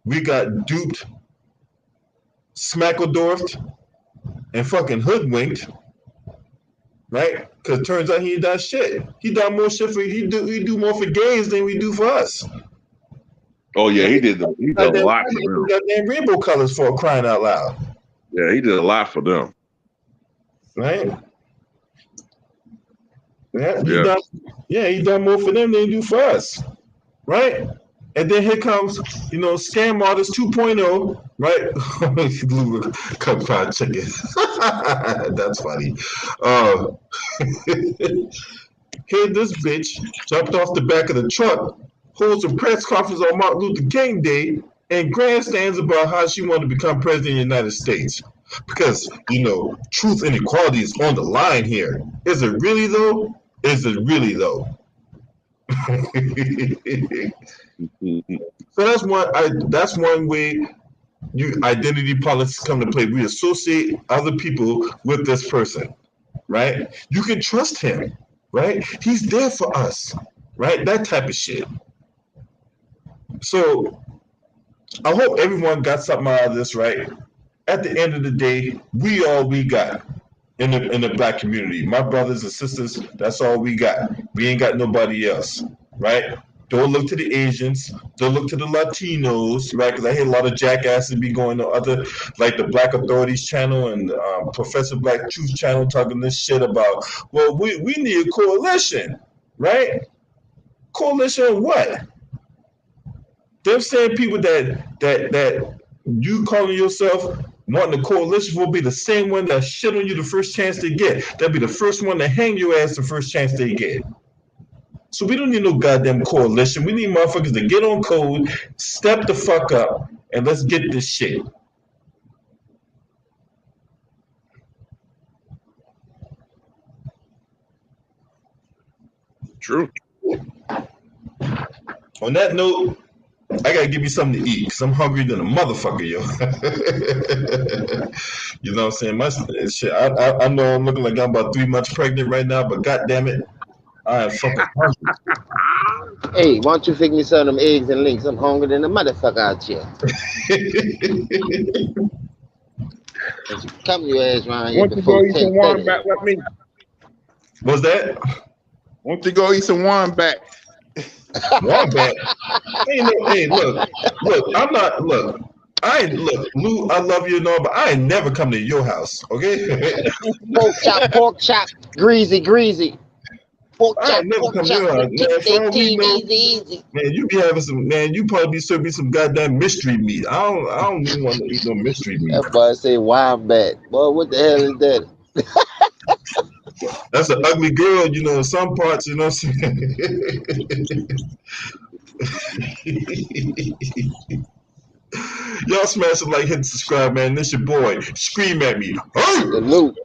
we got duped, smackledorfed, and fucking hoodwinked, right? Because it turns out he ain't done shit. He done more shit he do more for gays than we do for us. Oh yeah, he did a lot for them. Goddamn rainbow colors for crying out loud. Yeah, he did a lot for them. Right? Yeah, he done more for them than he do for us. Right? And then here comes, Scam Artist 2.0, right? Blue Cup fried chicken. That's funny. Uh, Here this bitch jumped off the back of the truck, holds a press conference on Martin Luther King Day, and grandstands about how she wanted to become president of the United States. Because, truth and equality is on the line here. Is it really though? Is it really though? So that's one way identity politics come to play. We associate other people with this person, right? You can trust him, right? He's there for us, right? That type of shit. So I hope everyone got something out of this, right? At the end of the day, we all we got in the black community. My brothers and sisters, that's all we got. We ain't got nobody else, right? Don't look to the Asians. Don't look to the Latinos, right? Because I hear a lot of jackasses be going to other, like the Black Authorities channel and Professor Black Truth channel talking this shit about, well, we need a coalition, right? Coalition of what? Them same people that you calling yourself wanting a coalition will be the same one that shit on you the first chance they get. They'll be the first one to hang your ass the first chance they get. So we don't need no goddamn coalition. We need motherfuckers to get on code, step the fuck up, and let's get this shit. True. On that note, I gotta give you something to eat because I'm hungry than a motherfucker, yo. You know what I'm saying? My shit. I know I'm looking like I'm about 3 months pregnant right now, but goddamn it, I am fucking hungry. Hey, why don't you fix me some of them eggs and links? I'm hungry than a motherfucker out here. Come your ass around here Want to before go eat some 10:30. wine back with me? What's that? Want to go eat some wine back? Wombat. Hey, look. I'm not. Look, Lou. I love you and all, but I ain't never come to your house. Okay. Pork chop, greasy. Pork I chop, ain't never pork come to your chop. house, man. For all we know, Easy. man, you be having some. Man, you probably be serving some goddamn mystery meat. I don't even want to eat no mystery meat. That boy say wine back. Boy, what the hell is that? That's an ugly girl, in some parts, you know what I'm saying? Y'all smash the like, hit, and subscribe, man. This your boy. Scream at me. The loot.